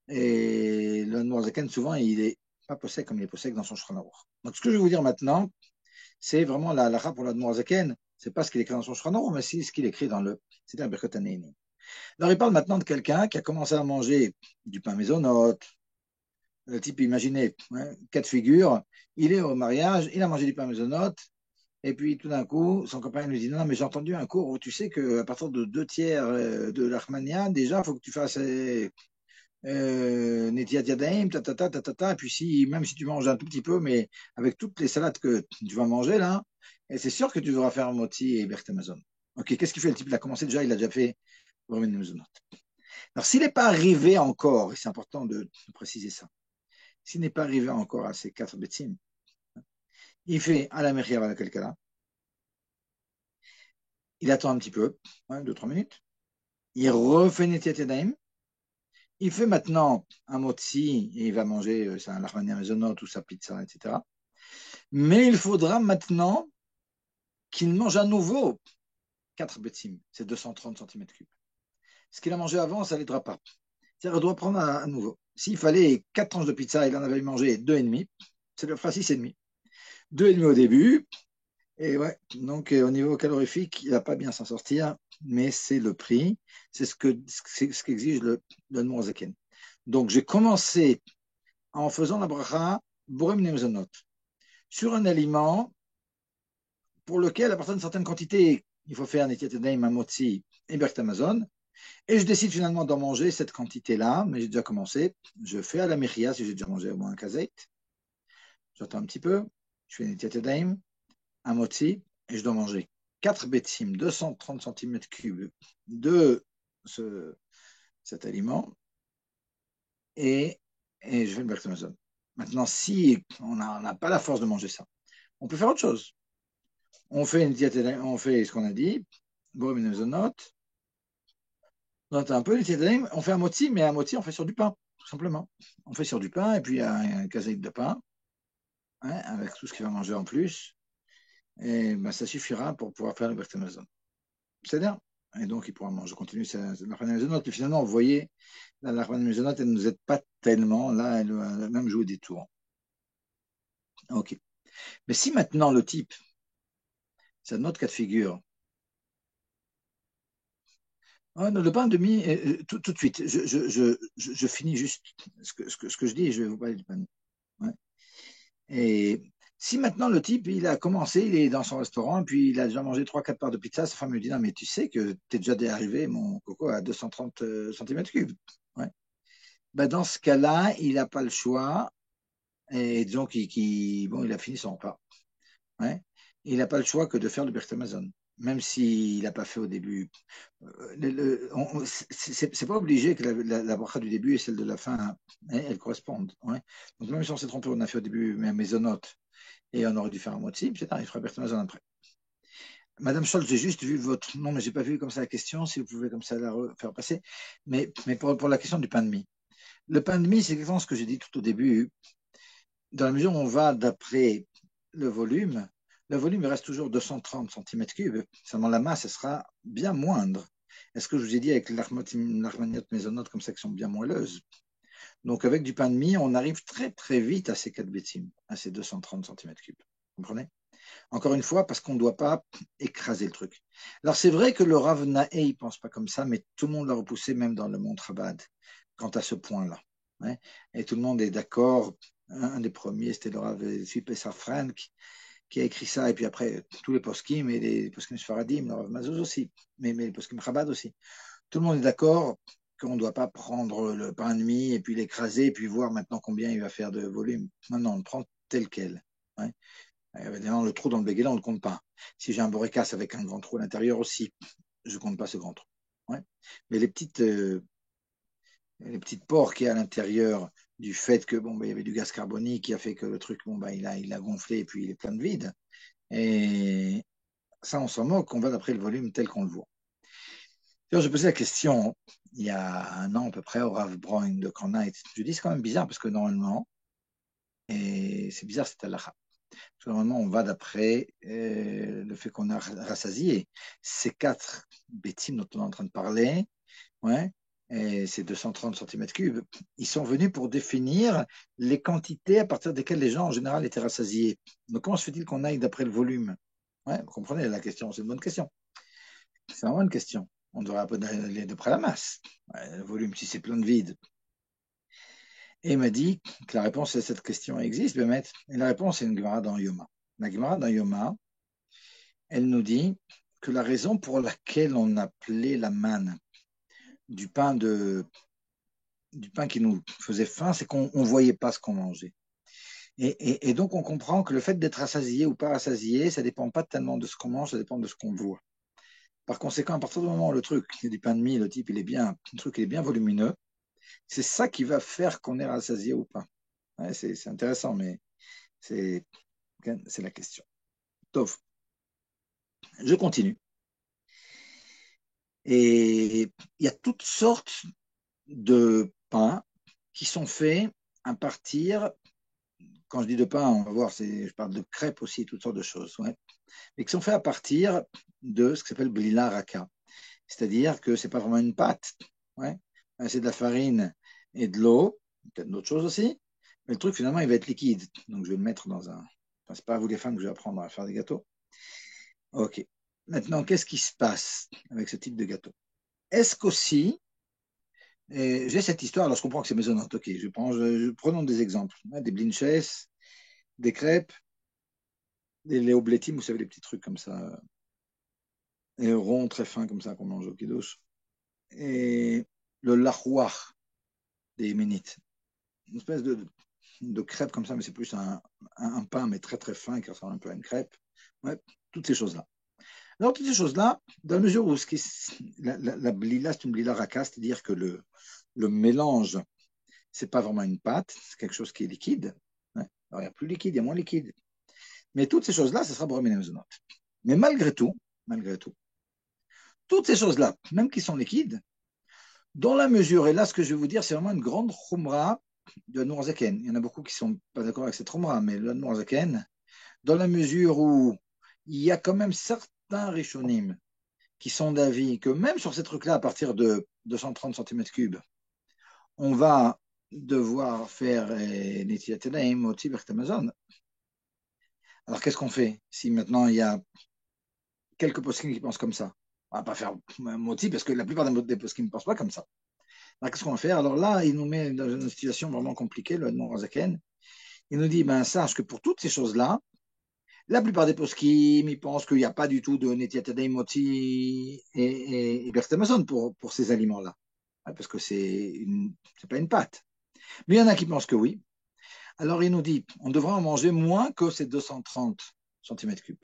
et le Noirzaken, souvent, il est pas possède comme il est possède dans son Shulchan Aruch. Donc, ce que je vais vous dire maintenant, c'est vraiment la halakha pour le Noirzaken. C'est pas ce qu'il écrit dans son Shulchan Aruch, mais c'est ce qu'il écrit dans le Seder Birkat HaNe'enin. Alors, il parle maintenant de quelqu'un qui a commencé à manger du pain maisonnote. Le type, imaginez, hein, cas de figure, il est au mariage, il a mangé du pain maisonnote, et puis tout d'un coup, son copain lui dit non, mais j'ai entendu un cours où tu sais qu'à partir de 2 tiers de l'Armania, déjà, il faut que tu fasses Netiat Yadaim, et puis si, même si tu manges un tout petit peu, mais avec toutes les salades que tu vas manger là, et c'est sûr que tu devras faire moti et Bert Amazon. Ok, qu'est-ce qu'il fait le type? Il a commencé déjà, il a déjà fait Bromen Mezonot. Alors s'il n'est pas arrivé encore, et c'est important de préciser ça, s'il n'est pas arrivé encore à ces 4 bêtimes, il fait à la mechir à laquelle là, il attend un petit peu, 2-3 minutes, il refait Netiat Yadaim, il fait maintenant un motzi et il va manger un lachmania mezonot ou sa pizza, etc. Mais il faudra maintenant qu'il mange à nouveau 4 bêtimes, c'est 230 cm3. Ce qu'il a mangé avant, ça ne l'aidera pas. C'est-à-dire, il doit prendre à nouveau. S'il fallait 4 tranches de pizza, il en avait mangé 2,5, ça lui fera 6,5. 2,5 au début, et ouais, donc au niveau calorifique, il ne va pas bien s'en sortir, mais c'est le prix, c'est ce qu'exige le Noirzaken. Donc j'ai commencé en faisant la bracha Borem Nemzonot sur un aliment pour lequel, à partir d'une certaine quantité, il faut faire Netiat Yadayim, un motzi et Birkat Hamazon. Et je décide finalement d'en manger cette quantité-là, mais j'ai déjà commencé. Je fais à la mechia, si j'ai déjà mangé au moins un kazait. J'attends un petit peu. Je fais Netiat Yadayim, un motzi, et je dois manger 4 bétim, 230 cm3 de cet aliment, et, et je fais le Birkat Hamazon. Maintenant, si on n'a pas la force de manger ça, on peut faire autre chose. On fait une diète, on fait ce qu'on a dit, on un peu on fait un moti, mais un moti, on fait sur du pain, tout simplement. On fait sur du pain, et puis un casaïque de pain, hein, avec tout ce qu'il va manger en plus, et ben, ça suffira pour pouvoir faire le Bert Amazon. C'est-à-dire, et donc il pourra manger, continuer la Maison. Et finalement, vous voyez, la Maison, elle ne nous aide pas tellement, là, elle a même joué des tours. Ok. Mais si maintenant le type, c'est un autre cas de figure. Ah, non, le pain de mie, tout de suite, je finis juste ce que je dis et je vais vous parler du pain de mie. Ouais. Et si maintenant le type, il a commencé, il est dans son restaurant, puis il a déjà mangé 3-4 parts de pizza, sa femme lui dit, non, mais tu sais que tu es déjà arrivé, mon coco, à 230 cm3. Ouais. Ben, dans ce cas-là, il n'a pas le choix, et disons bon, il a fini son repas. Ouais. Il n'a pas le choix que de faire le Birkat Hamazon, même s'il n'a pas fait au début. C'est pas obligé que la bracha du début et celle de la fin, hein, elles correspondent. Ouais. Donc même si on s'est trompé, on a fait au début mais mésonote et on aurait dû faire un motzi, c'est il fera Birkat Hamazon après. Madame Scholz, j'ai juste vu votre nom, mais j'ai pas vu comme ça la question, si vous pouvez comme ça la faire passer. Mais pour la question du pain de mie. Le pain de mie, c'est exactement ce que j'ai dit tout au début. Dans la mesure où on va d'après le volume reste toujours 230 cm3, seulement la masse, elle sera bien moindre. Est-ce que je vous ai dit avec l'armagnotte maisonnote comme ça qui sont bien moelleuses? Donc avec du pain de mie, on arrive très très vite à ces 4 bêtimes, à ces 230 cm3. Vous comprenez? Encore une fois, parce qu'on ne doit pas écraser le truc. Alors c'est vrai que le Rav Nae, il ne pense pas comme ça, mais tout le monde l'a repoussé, même dans le Mont Chabad, quant à ce point-là. Ouais. Et tout le monde est d'accord. Un des premiers, c'était le Rav Pessah Frank, qui a écrit ça, et puis après, tous les poskim, et les poskim Sfaradim, le Rav Mazouz aussi, mais les poskim Chabad aussi. Tout le monde est d'accord qu'on ne doit pas prendre le pain de mie et puis l'écraser et puis voir maintenant combien il va faire de volume. Non, non, on le prend tel quel. Ouais. Évidemment, le trou dans le béguéla, on ne le compte pas. Si j'ai un borécasse avec un grand trou à l'intérieur aussi, je ne compte pas ce grand trou. Ouais. Mais les petites pores qu'il y a à l'intérieur du fait que bon, il y avait du gaz carbonique qui a fait que le truc bon, il a gonflé et puis il est plein de vide. Et ça, on s'en moque, on va d'après le volume tel qu'on le voit. Alors, j'ai posé la question il y a un an à peu près au Rav Broin de Kornait. Je dis c'est quand même bizarre parce que normalement, et c'est bizarre cette halakha, parce que normalement on va d'après le fait qu'on a rassasié ces quatre bétimes dont on est en train de parler, ouais, et ces 230 cm3, ils sont venus pour définir les quantités à partir desquelles les gens en général étaient rassasiés. Donc comment se fait-il qu'on aille d'après le volume? Ouais, vous comprenez la question, c'est une bonne question. C'est vraiment une question. On devrait aller de près la masse. Ouais, le volume, si c'est plein de vide. Et il m'a dit que la réponse à cette question existe, Bémet. Et la réponse est une Gemara dans Yoma. La Gemara dans Yoma, elle nous dit que la raison pour laquelle on appelait la manne du pain, du pain qui nous faisait faim, c'est qu'on ne voyait pas ce qu'on mangeait. Et donc on comprend que le fait d'être rassasié ou pas rassasié, ça ne dépend pas tellement de ce qu'on mange, ça dépend de ce qu'on voit. Par conséquent, à partir du moment où le truc, il y a du pain de mie, le type, le truc, il est bien volumineux, c'est ça qui va faire qu'on est rassasié ou pas. Ouais, c'est intéressant, mais c'est la question. Tov, je continue. Et il y a toutes sortes de pains qui sont faits à partir, quand je dis de pain, on va voir, je parle de crêpes aussi, toutes sortes de choses, ouais, mais qui sont faits à partir de ce qui s'appelle blila raka. C'est-à-dire que ce n'est pas vraiment une pâte, ouais. C'est de la farine et de l'eau, peut-être d'autres choses aussi, mais le truc finalement il va être liquide. Donc je vais le mettre dans un. Enfin, c'est pas à vous les femmes que je vais apprendre à faire des gâteaux. Ok. Maintenant, qu'est-ce qui se passe avec ce type de gâteau? Est-ce qu'aussi, j'ai cette histoire, alors je comprends que c'est maisonnant, ok, prenons des exemples, hein, des blinches, des crêpes, des léoblétim, vous savez, les petits trucs comme ça, et ronds, très fins comme ça qu'on mange au kiddush, et le lahouach des Yéménites, une espèce de crêpe comme ça, mais c'est plus un pain, mais très très fin, qui ressemble un peu à une crêpe, ouais, toutes ces choses-là. Alors, toutes ces choses-là, dans la mesure où la blila, c'est une blila raka, c'est-à-dire que le mélange, c'est pas vraiment une pâte, c'est quelque chose qui est liquide. Ouais. Alors, il y a plus liquide, il y a moins liquide. Mais toutes ces choses-là, ça sera bromine mezonot. Mais malgré tout, toutes ces choses-là, même qui sont liquides, dans la mesure, et là, ce que je vais vous dire, c'est vraiment une grande khumra de Noirzaken. Il y en a beaucoup qui ne sont pas d'accord avec cette khumra, mais le Noirzaken, dans la mesure où il y a quand même certains rishonim qui sont d'avis que même sur ces trucs-là, à partir de 230 cm3, on va devoir faire Netilat Yadayim au Tibert Amazon. Alors qu'est-ce qu'on fait si maintenant il y a quelques poskim qui pensent comme ça? On ne va pas faire moti parce que la plupart des poskim ne pensent pas comme ça. Alors qu'est-ce qu'on va faire? Alors là, il nous met dans une situation vraiment compliquée, le Admor Zaken. Il nous dit, ben sache que pour toutes ces choses-là, la plupart des poskim, ils pensent qu'il n'y a pas du tout de Netilat Yadayim, moti et Bert Amazon pour ces aliments-là. Parce que c'est pas une pâte. Mais il y en a qui pensent que oui. Alors il nous dit, on devra en manger moins que ces 230 cm3.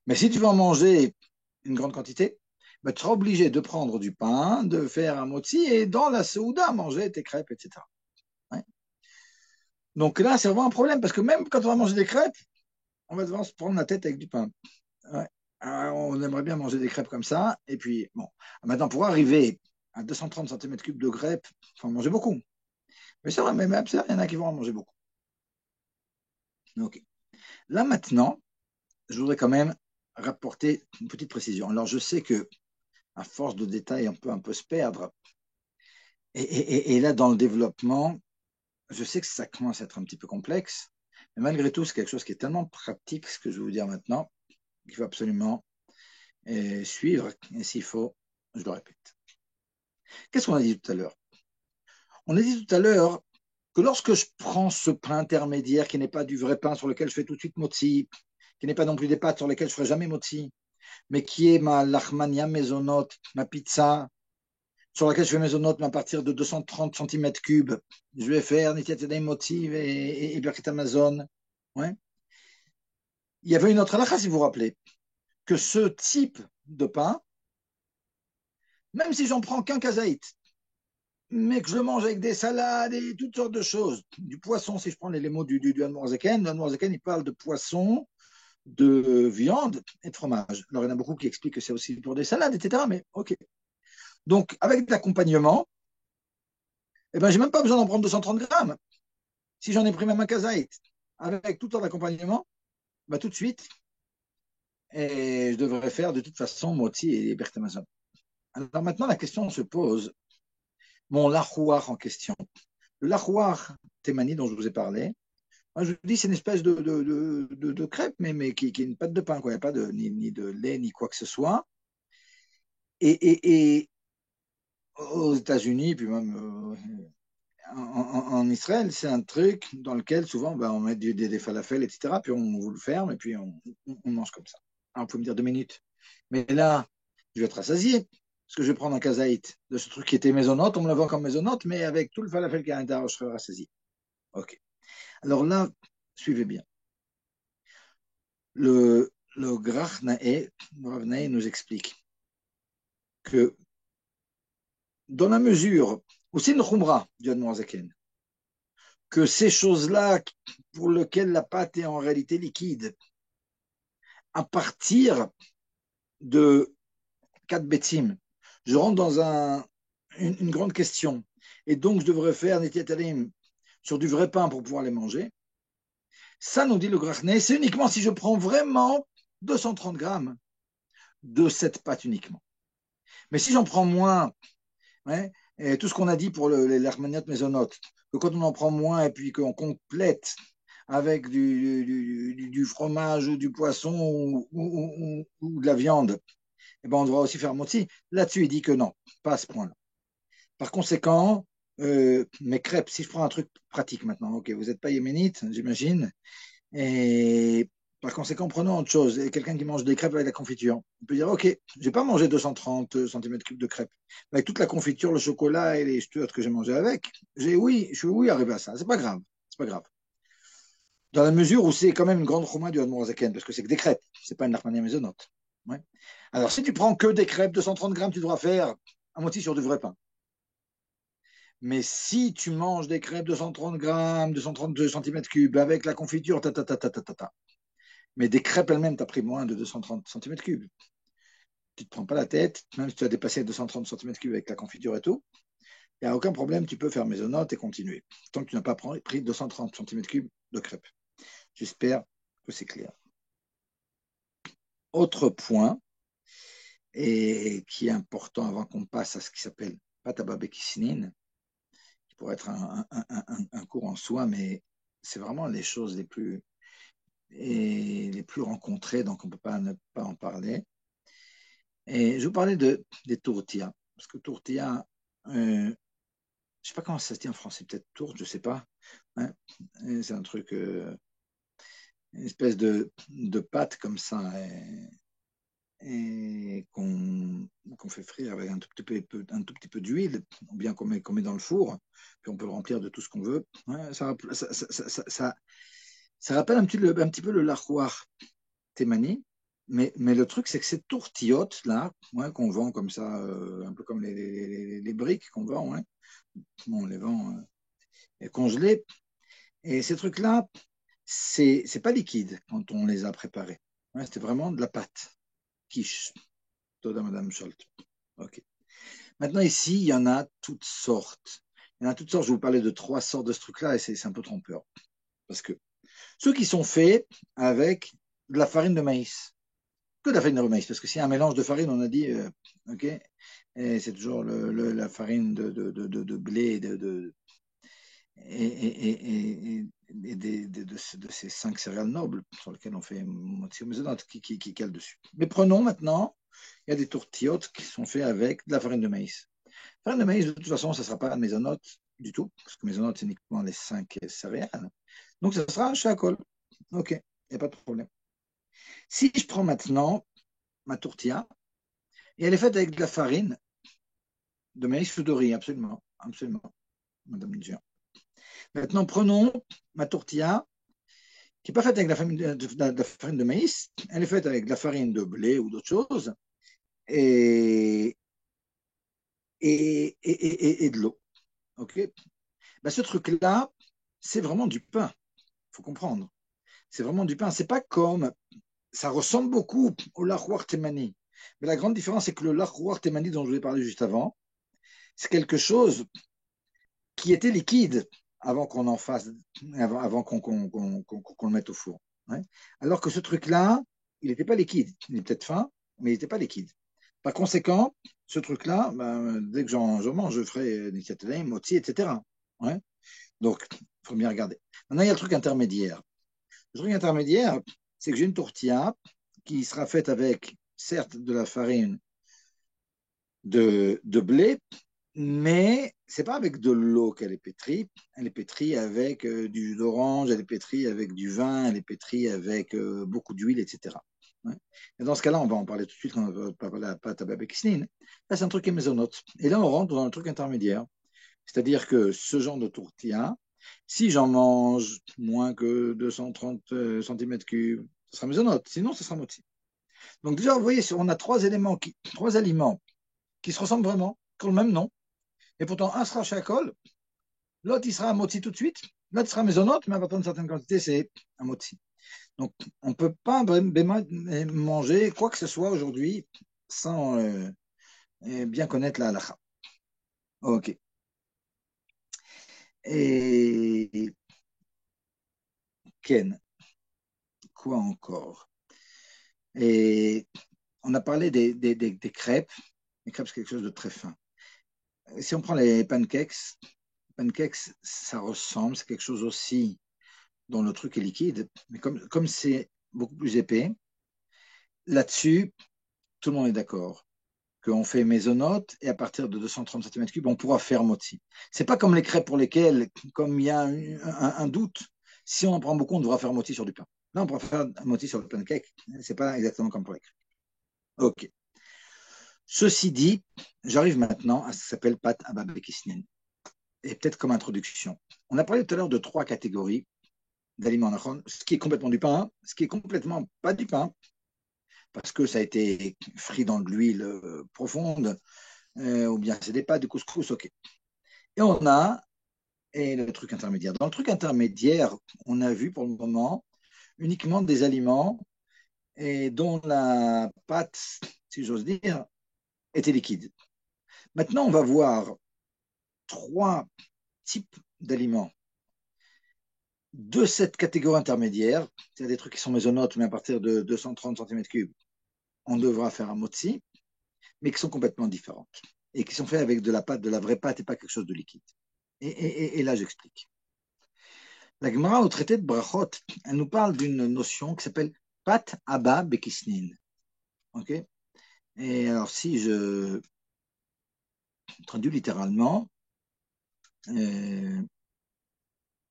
Mais si tu veux en manger une grande quantité, ben, tu seras obligé de prendre du pain, de faire un motzi et dans la souda manger tes crêpes, etc. Ouais. Donc là, c'est vraiment un problème parce que même quand on va manger des crêpes, on va devoir se prendre la tête avec du pain. Ouais. Alors, on aimerait bien manger des crêpes comme ça. Et puis, bon, maintenant, pour arriver à 230 cm3 de crêpes, il faut en manger beaucoup. Mais c'est vrai, même ça, il y en a qui vont en manger beaucoup. Ok. Là, maintenant, je voudrais quand même rapporter une petite précision. Alors, je sais que à force de détails, on peut un peu se perdre. Et là, dans le développement, je sais que ça commence à être un petit peu complexe, mais malgré tout, c'est quelque chose qui est tellement pratique, ce que je vais vous dire maintenant, qu'il faut absolument suivre, et s'il faut, je le répète. Qu'est-ce qu'on a dit tout à l'heure? On a dit tout à l'heure que lorsque je prends ce pain intermédiaire, qui n'est pas du vrai pain sur lequel je fais tout de suite motzi, qui n'est pas non plus des pâtes sur lesquelles je ne ferai jamais motzi, mais qui est ma lachmania maisonot, ma pizza, sur laquelle je fais mes notes, mais à partir de 230 centimètres cubes, je vais faire Nitiat Yadayim Motiv et Birkat Amazon. Ouais. Il y avait une autre halakha, si vous vous rappelez, que ce type de pain, même si j'en prends qu'un kazaït, mais que je le mange avec des salades et toutes sortes de choses, du poisson, si je prends les mots du Admorazaken, il parle de poisson, de viande et de fromage. Alors, il y en a beaucoup qui expliquent que c'est aussi pour des salades, etc. Mais ok. Donc, avec de l'accompagnement, eh ben, j'ai même pas besoin d'en prendre 230 grammes. Si j'en ai pris même un kazaït, avec tout en accompagnement, bah, tout de suite, et je devrais faire de toute façon moti et bertamazon. Alors maintenant, la question se pose, mon lachouar en question. Le lachouar témani dont je vous ai parlé, moi, je vous dis, c'est une espèce de crêpe, mais qui est une pâte de pain, quoi. Il n'y a pas ni de lait, ni quoi que ce soit. Et aux États-Unis, puis même en Israël, c'est un truc dans lequel souvent ben, on met des falafels, etc. Puis on vous le ferme et puis on mange comme ça. Alors, vous pouvez me dire 2 minutes. Mais là, je vais être rassasié. Parce que je vais prendre un kazaït de ce truc qui était maisonnote, on me le vend comme maisonnote, mais avec tout le falafel qui est à l'intérieur, je serai rassasié. OK. Alors là, suivez bien. Le Grach Nae, Rav Nae nous explique que dans la mesure où c'est une khumra du Admorazaken, que ces choses-là pour lesquelles la pâte est en réalité liquide, à partir de 4 bétim, je rentre dans une grande question. Et donc, je devrais faire Netiat Talim sur du vrai pain pour pouvoir les manger. Ça, nous dit le Grachné, c'est uniquement si je prends vraiment 230 grammes de cette pâte uniquement. Mais si j'en prends moins, ouais, et tout ce qu'on a dit pour l'herméniote mésonote, que quand on en prend moins et puis qu'on complète avec du fromage ou du poisson ou de la viande, eh ben on devra aussi faire moti. Là-dessus, il dit que non, pas à ce point-là. Par conséquent, mes crêpes, si je prends un truc pratique maintenant, ok, vous n'êtes pas yéménite, j'imagine, et par conséquent, prenons autre chose. Et quelqu'un qui mange des crêpes avec la confiture, on peut dire, ok, je n'ai pas mangé 230 centimètres cubes de crêpes. Avec toute la confiture, le chocolat et les stuarts que j'ai mangé avec, je suis oui arrivé à ça. C'est pas grave, c'est pas grave. Dans la mesure où c'est quand même une grande chouma du Hadmorazaken, parce que c'est que des crêpes, c'est pas une narmania maisonnote. Ouais. Alors, si tu prends que des crêpes, 230 grammes, tu devras faire à moitié sur du vrai pain. Mais si tu manges des crêpes de 130 grammes, 232 centimètres cubes, avec la confiture, mais des crêpes elles-mêmes, tu as pris moins de 230 centimètres cubes. Tu ne te prends pas la tête, même si tu as dépassé 230 centimètres cubes avec la confiture et tout, il n'y a aucun problème, tu peux faire maisonnote et continuer, tant que tu n'as pas pris 230 centimètres cubes de crêpes. J'espère que c'est clair. Autre point, et qui est important avant qu'on passe à ce qui s'appelle Patababekisinin, qui pourrait être un cours en soi, mais c'est vraiment les choses les plus rencontrées, donc on ne peut pas ne pas en parler. Et je vous parlais des tourtillas, parce que tourtilla, je ne sais pas comment ça se dit en français, peut-être tourte, je ne sais pas. Hein. C'est un truc, une espèce de pâte comme ça, et qu'on fait frire avec un tout petit peu d'huile, ou bien qu'on met dans le four, puis on peut le remplir de tout ce qu'on veut. Ouais, ça rappelle un petit peu le larroir témani, mais le truc, c'est que ces tourtillotes là, ouais, qu'on vend comme ça, un peu comme les briques qu'on vend, ouais, on les vend congelés, et ces trucs-là, c'est pas liquide quand on les a préparés. Ouais, c'était vraiment de la pâte. Quiche. Toda Madame Scholt. Ok. Maintenant, ici, il y en a toutes sortes. Il y en a toutes sortes. Je vais vous parler de 3 sortes de ce truc-là et c'est un peu trompeur. Parce que ceux qui sont faits avec de la farine de maïs, que de la farine de maïs, parce que s'il y a un mélange de farine, on a dit, ok, et c'est toujours la farine de blé de ces 5 céréales nobles sur lesquelles on fait motzi mezonot qui cale dessus. Mais prenons maintenant, il y a des tourtillotes qui sont faits avec de la farine de maïs. La farine de maïs, de toute façon, ça ne sera pas maisonnote du tout, parce que maisonnote, c'est uniquement les 5 céréales. Donc, ça sera un chacol. Ok, il n'y a pas de problème. Si je prends maintenant ma tourtilla, et elle est faite avec de la farine De maïs ou de riz, absolument. Absolument, Madame Niger. Maintenant, prenons ma tortilla, qui n'est pas faite avec la farine de maïs, elle est faite avec de la farine de blé ou d'autres choses, et, et de l'eau. Okay, ben, ce truc-là, c'est vraiment du pain, il faut comprendre. C'est vraiment du pain. C'est pas comme. Ça ressemble beaucoup au lahouar temani. Mais la grande différence, c'est que le lahouar temani dont je vous ai parlé juste avant, c'est quelque chose qui était liquide avant qu'on en fasse, avant qu'on le mette au four. Ouais. Alors que ce truc-là, il n'était pas liquide. Il est peut-être fin, mais il n'était pas liquide. Par conséquent, ce truc-là, ben, dès que j'en mange, je ferai des châtelains, moti, etc. Ouais. Donc, il faut bien regarder. Maintenant, il y a le truc intermédiaire. Le truc intermédiaire, c'est que j'ai une tortilla qui sera faite avec, certes, de la farine de blé, mais c'est pas avec de l'eau qu'elle est pétrie. Elle est pétrie avec du jus d'orange, elle est pétrie avec du vin, elle est pétrie avec beaucoup d'huile, etc. Ouais. Et dans ce cas-là, on va en parler tout de suite quand on va parler de la pâte à babakisnine. Là, c'est un truc maisonnote. Et là, on rentre dans un truc intermédiaire. C'est-à-dire que ce genre de tortilla, si j'en mange moins que 230 cm3, ce sera maisonnote. Sinon, ce sera moti. Donc déjà, vous voyez, on a trois aliments qui se ressemblent vraiment, qui ont le même nom. Et pourtant, un sera shakol, l'autre, il sera un moti tout de suite, l'autre sera maisonnote, mais à partir d'une certaine quantité, c'est un moti. Donc, on ne peut pas manger quoi que ce soit aujourd'hui sans bien connaître la halakha. OK. Et Ken, quoi encore? Et on a parlé des crêpes. Les crêpes, c'est quelque chose de très fin. Si on prend les pancakes, ça ressemble, c'est quelque chose aussi dont le truc est liquide, mais comme c'est beaucoup plus épais, là-dessus, tout le monde est d'accord qu'on fait maisonnote et à partir de 230 cm3, on pourra faire moti. C'est pas comme les crêpes pour lesquelles, comme il y a un doute, si on en prend beaucoup, on devra faire moti sur du pain. Là, on pourra faire moti sur le pancake. C'est pas exactement comme pour les crêpes. OK. Ceci dit, j'arrive maintenant à ce qui s'appelle pâte à babekisnin. Et peut-être comme introduction. On a parlé tout à l'heure de trois catégories d'aliments nachon, ce qui est complètement du pain, ce qui est complètement pas du pain, parce que ça a été frit dans de l'huile profonde, ou bien c'est des pâtes, du couscous, ok. Et on a et le truc intermédiaire. Dans le truc intermédiaire, on a vu pour le moment uniquement des aliments et dont la pâte, si j'ose dire, était liquide. Maintenant, on va voir trois types d'aliments de cette catégorie intermédiaire, c'est-à-dire des trucs qui sont maisonnotes, mais à partir de 230 cm3, on devra faire un motzi, mais qui sont complètement différentes et qui sont faits avec de la pâte, de la vraie pâte et pas quelque chose de liquide. Et là, j'explique. La Gemara, au traité de Brachot, elle nous parle d'une notion qui s'appelle pat abba bekisnin. Ok. Et alors, si je traduis littéralement, euh,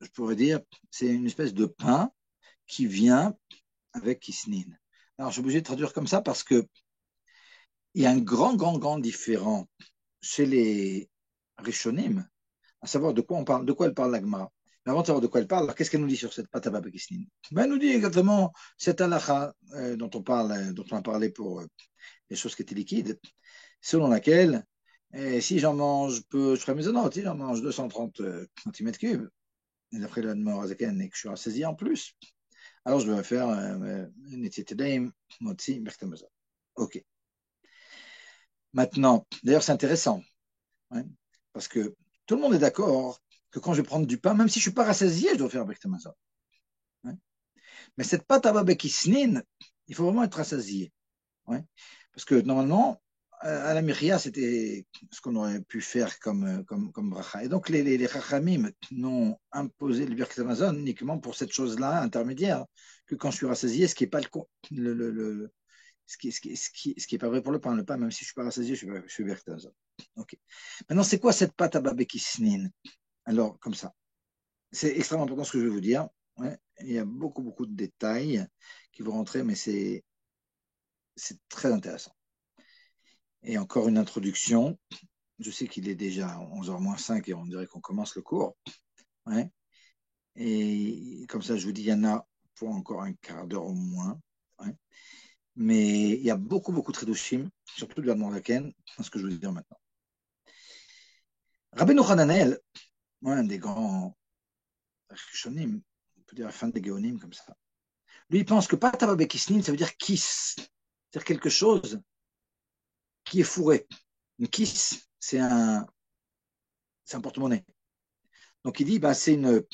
je pourrais dire c'est une espèce de pain qui vient avec kisnin. Alors, je suis obligé de traduire comme ça parce que il y a un grand différent chez les Rishonim, à savoir de quoi on parle, de quoi elle parle la Gemara. Mais avant de savoir de quoi elle parle, alors qu'est-ce qu'elle nous dit sur cette pâte à babakisnin? Ben, elle nous dit exactement cette halakha dont on parle, dont on a parlé pour les choses qui étaient liquides, selon laquelle si j'en mange peu, je ferai maisonnante, si j'en mange 230 cm3, et d'après le Morazaken, et que je suis rassasié en plus, alors je dois faire Netietedaim, Motzi, Bertamazon. Ok. Maintenant, d'ailleurs, c'est intéressant, hein, parce que tout le monde est d'accord que quand je vais prendre du pain, même si je ne suis pas rassasié, je dois faire Bertamazon. Hein. Mais cette pâte à babakisnin, il faut vraiment être rassasié. Ouais. Parce que normalement, à la Myria, c'était ce qu'on aurait pu faire comme bracha. Et donc, les Chachamim n'ont imposé le Birkat Amazon uniquement pour cette chose-là intermédiaire, que quand je suis rassasié, ce qui n'est pas ce qui est pas vrai pour le pain. Le pain, même si je suis pas rassasié, je suis Birkat Amazon. Okay. Maintenant, c'est quoi cette pâte à babekisnin? Alors, comme ça, c'est extrêmement important ce que je vais vous dire. Ouais. Il y a beaucoup de détails qui vont rentrer, mais c'est très intéressant. Et encore une introduction. je sais qu'il est déjà 11h moins 5 et on dirait qu'on commence le cours. Ouais. Et comme ça, je vous dis, il y en a pour encore un quart d'heure au moins. Ouais. Mais il y a beaucoup, beaucoup de Chidushim, surtout de la Mordaken, dans ce que je veux dire maintenant. Rabbeinu Hananel, un des grands Rishonim, on peut dire la fin des Géonim comme ça, lui, il pense que Patava Bekisnin, ça veut dire kiss, c'est-à-dire quelque chose qui est fourré. Une kiss, c'est un porte-monnaie. Donc il dit, bah, c'est une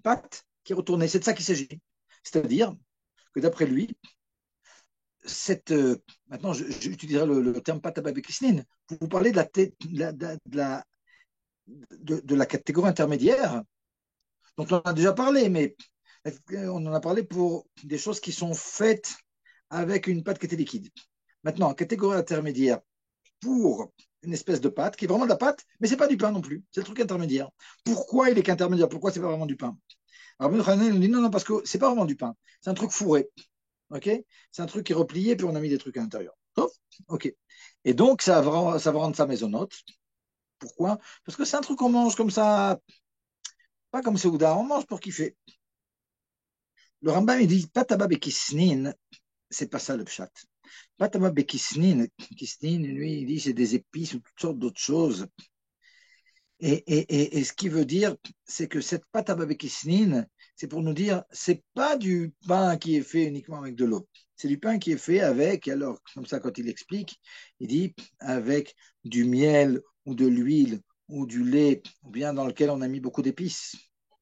pâte qui est retournée. C'est de ça qu'il s'agit. C'est-à-dire que d'après lui, maintenant j'utiliserai le terme pâte à babékisnine, pour vous parler de la catégorie intermédiaire, dont on a déjà parlé, mais on en a parlé pour des choses qui sont faites avec une pâte qui était liquide. Maintenant, catégorie intermédiaire, pour une espèce de pâte, qui est vraiment de la pâte, mais c'est pas du pain non plus, c'est le truc intermédiaire. Pourquoi il est qu'intermédiaire? Pourquoi c'est pas vraiment du pain? Alors, Ben Khanan, il dit non, non, parce que c'est pas vraiment du pain, c'est un truc fourré, ok? C'est un truc qui est replié, puis on a mis des trucs à l'intérieur. Oh, ok. Et donc, ça va rendre ça maisonnote. Pourquoi? Parce que c'est un truc qu'on mange comme ça, pas comme Seouda, on mange pour kiffer. Le Rambam, il dit, pataba bekisnin, c'est pas ça le pshat. Pataba bekisnin, kisnin, lui, il dit, c'est des épices ou toutes sortes d'autres choses. Et ce qui veut dire, c'est que cette pâte à babekisnine, c'est pour nous dire, c'est pas du pain qui est fait uniquement avec de l'eau. C'est du pain qui est fait avec, alors, comme ça, quand il explique, il dit, avec du miel ou de l'huile ou du lait, ou bien dans lequel on a mis beaucoup d'épices.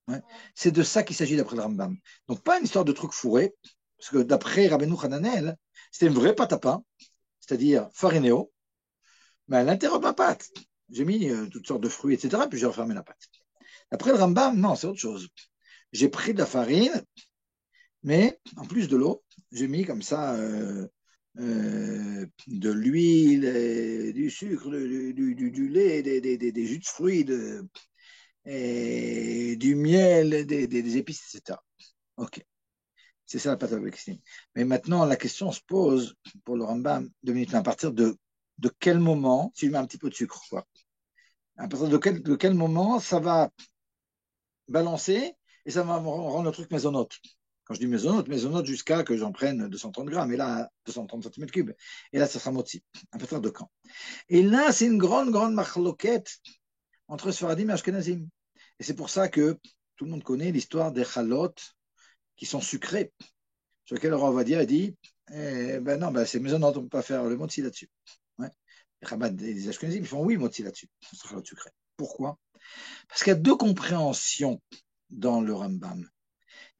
Ouais. C'est de ça qu'il s'agit d'après le Rambam. Donc, pas une histoire de truc fourré, parce que d'après Rabbeinu Hananel, c'était une vraie pâte à pain, c'est-à-dire farinéo, mais à l'intérieur de la pâte. J'ai mis toutes sortes de fruits, etc. Puis j'ai refermé la pâte. Après le Rambam, non, c'est autre chose. J'ai pris de la farine, mais en plus de l'eau, j'ai mis comme ça de l'huile, du sucre, du lait, des jus de fruits, et du miel, des épices, etc. Ok, c'est ça la pâte à Bekissim. Mais maintenant, la question se pose pour le Rambam, 2 minutes, à partir de quel moment, si je mets un petit peu de sucre, quoi, à partir de quel moment ça va balancer et ça va me rendre le truc maisonnote. Quand je dis maisonnote jusqu'à que j'en prenne 230 grammes, et là, 230 cm cubes. Et là, ça sera motzi. À partir de quand? Et là, c'est une grande, grande machloquette entre Sfaradim et Ashkenazim. Et c'est pour ça que tout le monde connaît l'histoire des chalot qui sont sucrés, sur lesquels le roi va dire, il dit, ben non, ben c'est maisonnote, on ne peut pas faire le motzi là-dessus. Ouais. Les Chabad et les Ashkenazim, ils font oui, motzi là-dessus, sur chalot sucré. Pourquoi? Parce qu'il y a deux compréhensions dans le Rambam.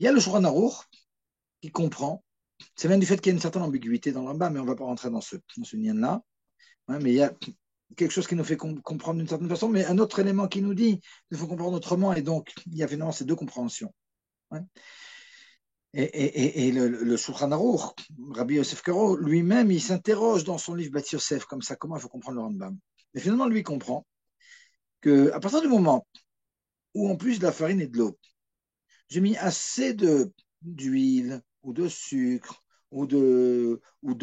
Il y a le Shulchan Aruch qui comprend, c'est même du fait qu'il y a une certaine ambiguïté dans le Rambam, mais on ne va pas rentrer dans ce lien-là. Ouais, mais il y a quelque chose qui nous fait comprendre d'une certaine façon, mais un autre élément qui nous dit qu'il faut comprendre autrement, et donc il y a finalement ces deux compréhensions. Ouais. Et le Shulchan Aruch, Rabbi Yosef Karo, lui-même, il s'interroge dans son livre Bat Yosef, comme ça, comment il faut comprendre le Rambam. Et finalement, lui comprend qu'à partir du moment où, en plus de la farine et de l'eau, j'ai mis assez d'huile ou de sucre ou de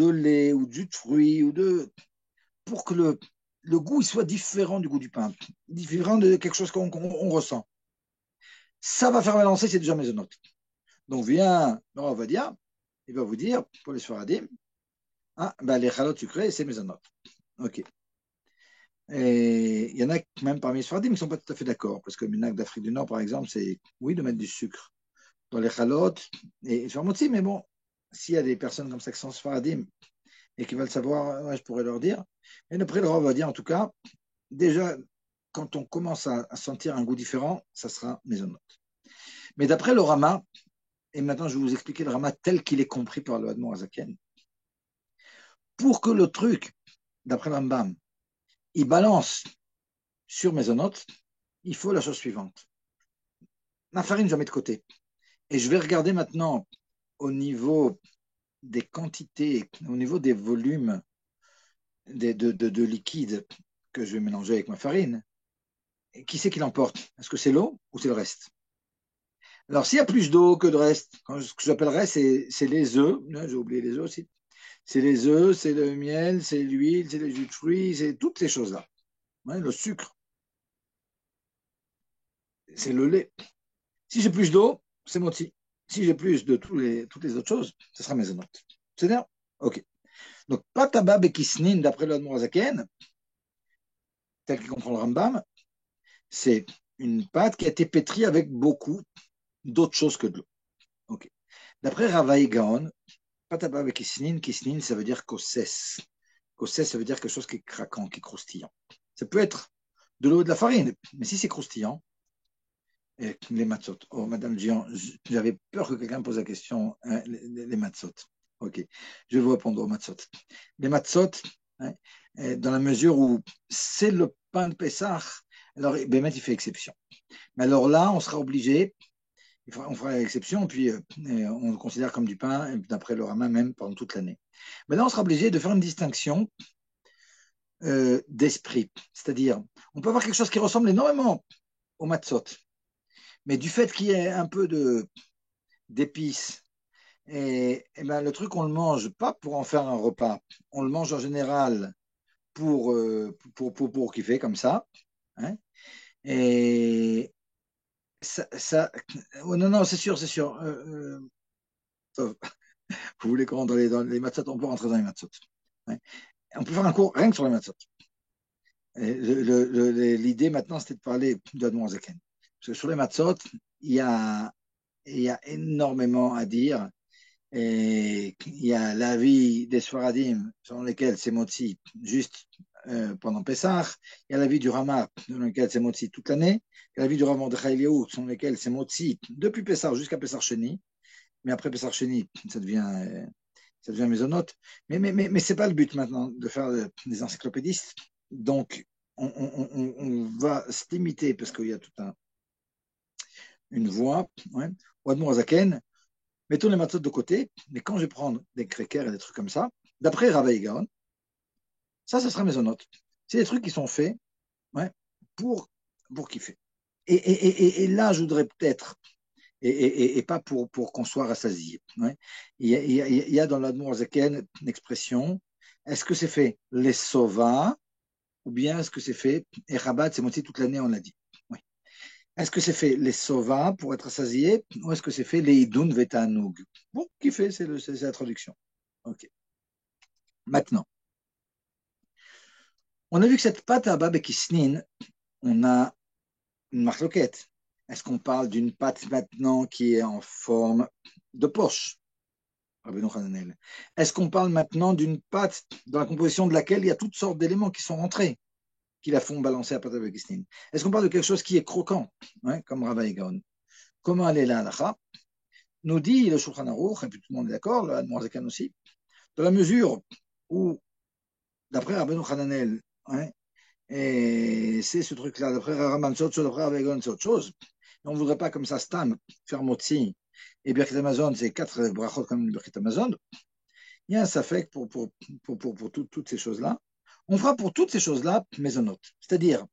lait ou de jus de fruits pour que le goût il soit différent du goût du pain, différent de quelque chose qu'on ressent. Ça va faire balancer, c'est déjà maisonnote. Donc vient, on va dire, il va vous dire, pour les Sfaradim, ah, ben les chalotes sucrées, c'est maisonnote. Ok. Et il y en a même parmi les Sfaradim qui ne sont pas tout à fait d'accord, parce que le Minak d'Afrique du Nord, par exemple, c'est oui de mettre du sucre dans les chalotes et faire motzi, mais bon, s'il y a des personnes comme ça qui sont sfaradim et qui veulent savoir, ouais, je pourrais leur dire. Mais après, le roi va dire, en tout cas, déjà, quand on commence à sentir un goût différent, ça sera maisonnote. Mais d'après le Rama, et maintenant je vais vous expliquer le Rama tel qu'il est compris par le Admor Azaken, pour que le truc, d'après le Rambam, il balance sur maisonnote, il faut la chose suivante. Ma farine, je la mets de côté. Et je vais regarder maintenant au niveau des quantités, au niveau des volumes de liquide que je vais mélanger avec ma farine, qui c'est qui l'emporte? Est-ce que c'est l'eau ou c'est le reste? Alors, s'il y a plus d'eau que de reste, ce que j'appellerais, c'est les œufs. J'ai oublié les œufs aussi. C'est les œufs, c'est le miel, c'est l'huile, c'est les jus de fruits, c'est toutes ces choses-là. Ouais, le sucre, c'est le lait. Si j'ai plus d'eau, c'est moti. Si j'ai plus de toutes les autres choses, ce sera mésonote. C'est-à-dire, ok. Donc, pataba bekisnin, d'après le Admorazaken, tel qu'il comprend le Rambam, c'est une pâte qui a été pétrie avec beaucoup d'autres choses que de l'eau. Ok. D'après Ravaï Gaon, pataba avec kisnin, kisnin, ça veut dire kosses. Kosses, ça veut dire quelque chose qui est craquant, qui est croustillant. Ça peut être de l'eau et de la farine, mais si c'est croustillant, et les matzot. Oh, Madame Dion, j'avais peur que quelqu'un pose la question, hein, les matzot. Ok, je vais vous répondre aux matzot. Les matzot, hein, dans la mesure où c'est le pain de Pessah, alors Bémet, il fait exception. Mais alors là, on sera obligé, on fera l'exception, puis on le considère comme du pain, d'après le Rama même, pendant toute l'année. Mais là, on sera obligé de faire une distinction d'esprit. C'est-à-dire, on peut avoir quelque chose qui ressemble énormément au matzot, mais du fait qu'il y ait un peu d'épices, et ben, le truc, on le mange pas pour en faire un repas. On le mange en général pour kiffer comme ça. Hein, et ça oh, non, non, c'est sûr, c'est sûr. Vous voulez qu'on rentre dans les matzot, on peut rentrer dans les matzot. Hein. On peut faire un cours rien que sur les matzot. L'idée maintenant, c'était de parler d'Admon Zaken. Parce que sur les matzot, il y a, il y a énormément à dire. Et il y a l'avis des Sfaradim, selon lesquels c'est motzi juste pendant Pessah. Il y a l'avis du Rama, selon lequel c'est motzi toute l'année. Il y a l'avis du Rav de Eliyahu, selon lequel c'est motzi depuis Pessah jusqu'à Pessah Sheni. Mais après Pessah Sheni, ça devient mésonote. Mais ce n'est pas le but maintenant de faire des encyclopédistes. Donc, on va se limiter, parce qu'il y a toute une voie, ouais, au Admor Zaken. Mettons les matzot de côté, mais quand je vais prendre des crackers et des trucs comme ça, d'après Ravaï Gaon, ça sera mésonote. C'est des trucs qui sont faits, ouais, pour, pour kiffer. Et là, je voudrais peut-être, et pas pour qu'on soit rassasié. Ouais. Il y a dans l'Admour Zaken une expression, est-ce que c'est fait les sova, ou bien est-ce que c'est fait, et Rabat, c'est moitié toute l'année, on l'a dit. Ouais. Est-ce que c'est fait les sova pour être rassasié, ou est-ce que c'est fait les idun vetanoug? Bon, kiffer, c'est la traduction. Ok. Maintenant, on a vu que cette pâte à bab et kisnin, on a une marloquette. Est-ce qu'on parle d'une pâte maintenant qui est en forme de poche? Est-ce qu'on parle maintenant d'une pâte dans la composition de laquelle il y a toutes sortes d'éléments qui sont rentrés, qui la font balancer à pâte à bab et kisnin? Est-ce qu'on parle de quelque chose qui est croquant, hein, comme Rava Gaon? Comment elle est là, la nous dit le Shulchan Aruch, et puis tout le monde est d'accord, le Admorazakan aussi, dans la mesure où, d'après Rabbeinu Hananel, hein, et c'est ce truc-là, d'après Raman, c'est autre chose, d'après Avegon, c'est autre chose. Et on ne voudrait pas comme ça, Stam, faire Motzi, et Birkit Amazon, c'est 4 brachot comme Birkit Amazon. Il y a un safek pour toutes ces choses-là. On fera pour toutes ces choses-là mésonotes. C'est-à-dire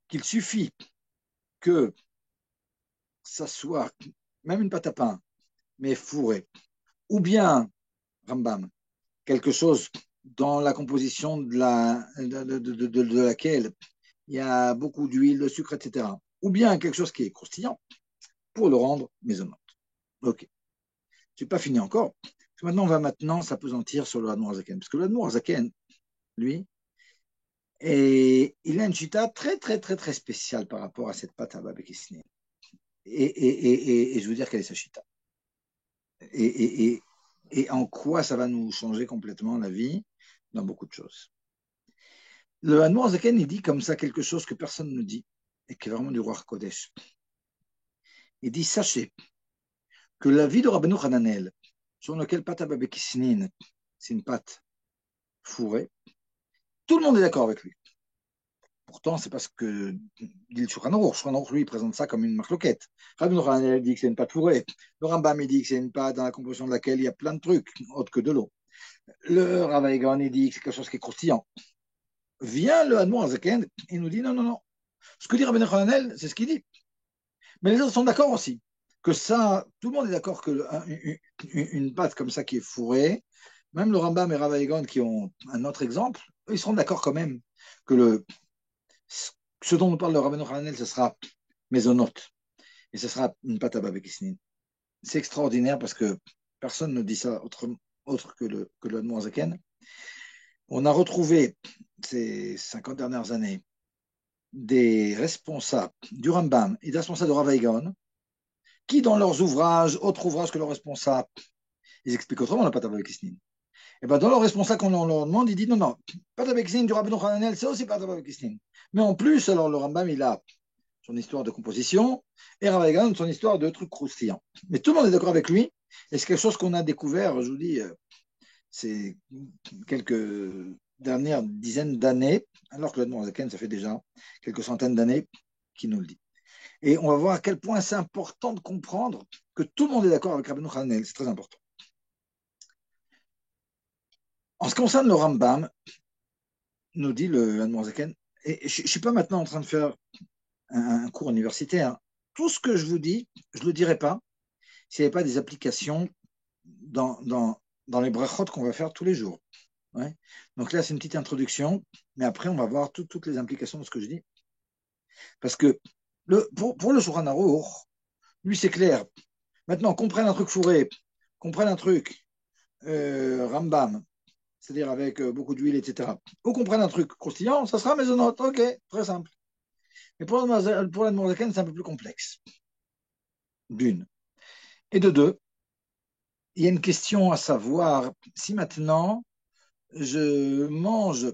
qu'il suffit que ça soit, même une pâte à pain, mais fourrée, ou bien, Rambam, quelque chose dans la composition de laquelle il y a beaucoup d'huile, de sucre, etc. Ou bien quelque chose qui est croustillant pour le rendre maisonnant. Ok. Je n'ai pas fini encore. Maintenant, on va maintenant s'apesantir sur le Hadmour Zaken. Parce que le Hadmour Zaken, lui, il a une chita très, très, très, très spéciale par rapport à cette pâte à Babekisné. Et je veux dire quelle est sa chita. Et, et, et, et en quoi ça va nous changer complètement la vie dans beaucoup de choses. Le Hadmour Zaken, il dit comme ça quelque chose que personne ne dit, et qui est vraiment du roi Kodesh. Il dit, sachez que la vie de Rabbeinu Hananel, sur laquelle pâte à babekisnine, c'est une pâte fourrée, tout le monde est d'accord avec lui. Pourtant, c'est parce que dit le Shulchan Aruch, lui, il présente ça comme une marloquette. Rabbeinu Hananel dit que c'est une pâte fourrée. Le Rambam, il dit que c'est une pâte dans la composition de laquelle il y a plein de trucs, autres que de l'eau. Le Rav Eigan, il dit que c'est quelque chose qui est croustillant. Vient le Hadmour Zaken, il nous dit non, non, non. Ce que dit Rabbeinu Hananel, c'est ce qu'il dit. Mais les autres sont d'accord aussi. Que ça, tout le monde est d'accord que une pâte comme ça qui est fourrée, même le Rambam et Rava Egon qui ont un autre exemple, ils seront d'accord quand même que ce dont nous parle le Rabbeinu Hananel, ce sera mésonote, et ce sera une pâte à babekisnin. C'est extraordinaire parce que personne ne dit ça autre que le Admoazaken. On a retrouvé ces 50 dernières années des responsables du Rambam et des responsables de Rav Eigon qui, dans leurs ouvrages, autres ouvrages que leurs responsables, ils expliquent autrement la pâte à babekisnin. Et ben dans leur responsable, quand on leur demande, il dit non, non, pâte à babekisnin du Rabbeinu Hananel, c'est aussi pâte à babekisnin. Mais en plus, alors le Rambam, il a son histoire de composition, et Rav Eigon, son histoire de trucs croustillants. Mais tout le monde est d'accord avec lui, et c'est quelque chose qu'on a découvert, je vous dis, c'est quelques dernières dizaines d'années, alors que le Zaken, ça fait déjà quelques centaines d'années qu'il nous le dit. Et on va voir à quel point c'est important de comprendre que tout le monde est d'accord avec Rabbeinu Hananel, c'est très important. En ce qui concerne le Rambam, nous dit le Zaken, et je ne suis pas maintenant en train de faire un cours universitaire, tout ce que je vous dis, je ne le dirai pas s'il n'y avait pas des applications dans les brachot qu'on va faire tous les jours. Ouais. Donc là, c'est une petite introduction, mais après, on va voir toutes les implications de ce que je dis. Parce que pour le Shulchan Aruch, lui, c'est clair. Maintenant, qu'on prenne un truc fourré, qu'on prenne un truc Rambam, c'est-à-dire avec beaucoup d'huile, etc., ou qu'on prenne un truc croustillant, ça sera maisonnote. Ok, très simple. Mais pour la Mourzaken, c'est un peu plus complexe. D'une. Et de deux, il y a une question à savoir si maintenant je mange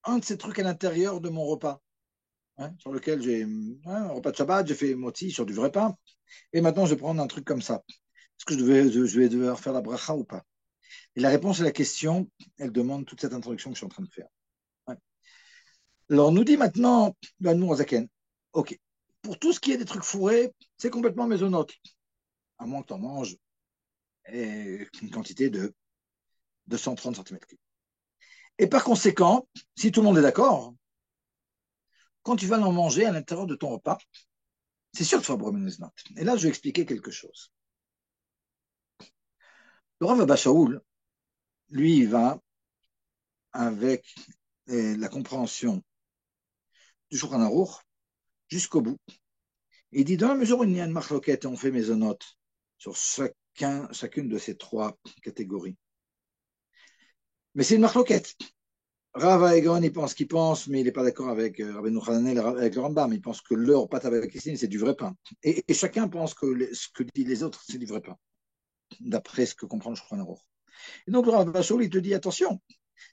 un de ces trucs à l'intérieur de mon repas, hein, sur lequel j'ai un repas de Shabbat, j'ai fait moti sur du vrai pain, et maintenant je vais prendre un truc comme ça. Est-ce que je vais devoir faire la bracha ou pas? Et la réponse à la question, elle demande toute cette introduction que je suis en train de faire. Ouais. Alors, on nous dit maintenant, le Zaken, ok, pour tout ce qui est des trucs fourrés, c'est complètement maisonnote, à moins que tu en manges une quantité de 230 cm3. Et par conséquent, si tout le monde est d'accord, quand tu vas en manger à l'intérieur de ton repas, c'est sûr que tu vas brûler une note. Et là, je vais expliquer quelque chose. Le Rav Abba Shaul, lui, il va avec la compréhension du Shulchan Aruch jusqu'au bout. Et il dit, dans la mesure où il y a une marloquette et on fait maisonnote sur chacune de ces trois catégories. Mais c'est une marloquette. Rav Egon, il pense qu'il pense, mais il n'est pas d'accord avec Rabbeinu Hananel, avec le Rambam. Il pense que leur pâte avec Christine, c'est du vrai pain. Et chacun pense que ce que disent les autres, c'est du vrai pain, d'après ce que comprend le Shulchan Aruch. Et donc le Rav Shaul, il te dit, attention,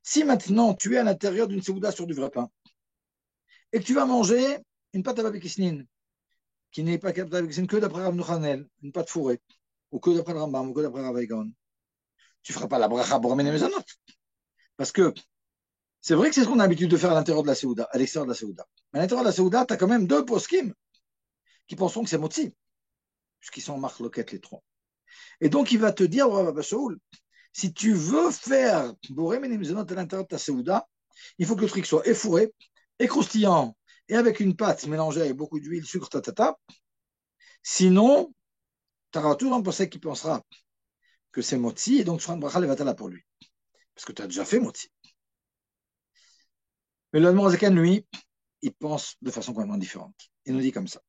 si maintenant tu es à l'intérieur d'une seouda sur du vrai pain, et que tu vas manger une pâte à babikisnine, qui n'est pas pâte à babikisnine que d'après Rav Hananel, une pâte fourrée, ou que d'après le Rambam, ou que d'après Rav Egon, tu ne feras pas la bracha pour ramener les autres. Parce que c'est vrai que c'est ce qu'on a l'habitude de faire à l'intérieur de la seouda, à l'extérieur de la seouda. Mais à l'intérieur de la seouda, tu as quand même deux poskim qui penseront que c'est motzi, puisqu'ils sont marque loquette les trois. Et donc il va te dire, Rav Shaul, si tu veux faire boré à l'intérieur de ta seouda, il faut que le truc soit effouré, croustillant, et avec une pâte mélangée avec beaucoup d'huile, sucre, tatata. Sinon, tu auras toujours un pensée qui pensera que c'est motzi, et donc tu feras une bracha levatala pour lui. Parce que tu as déjà fait motzi. Mais le Morazakan, lui, il pense de façon complètement différente. Il nous dit comme ça.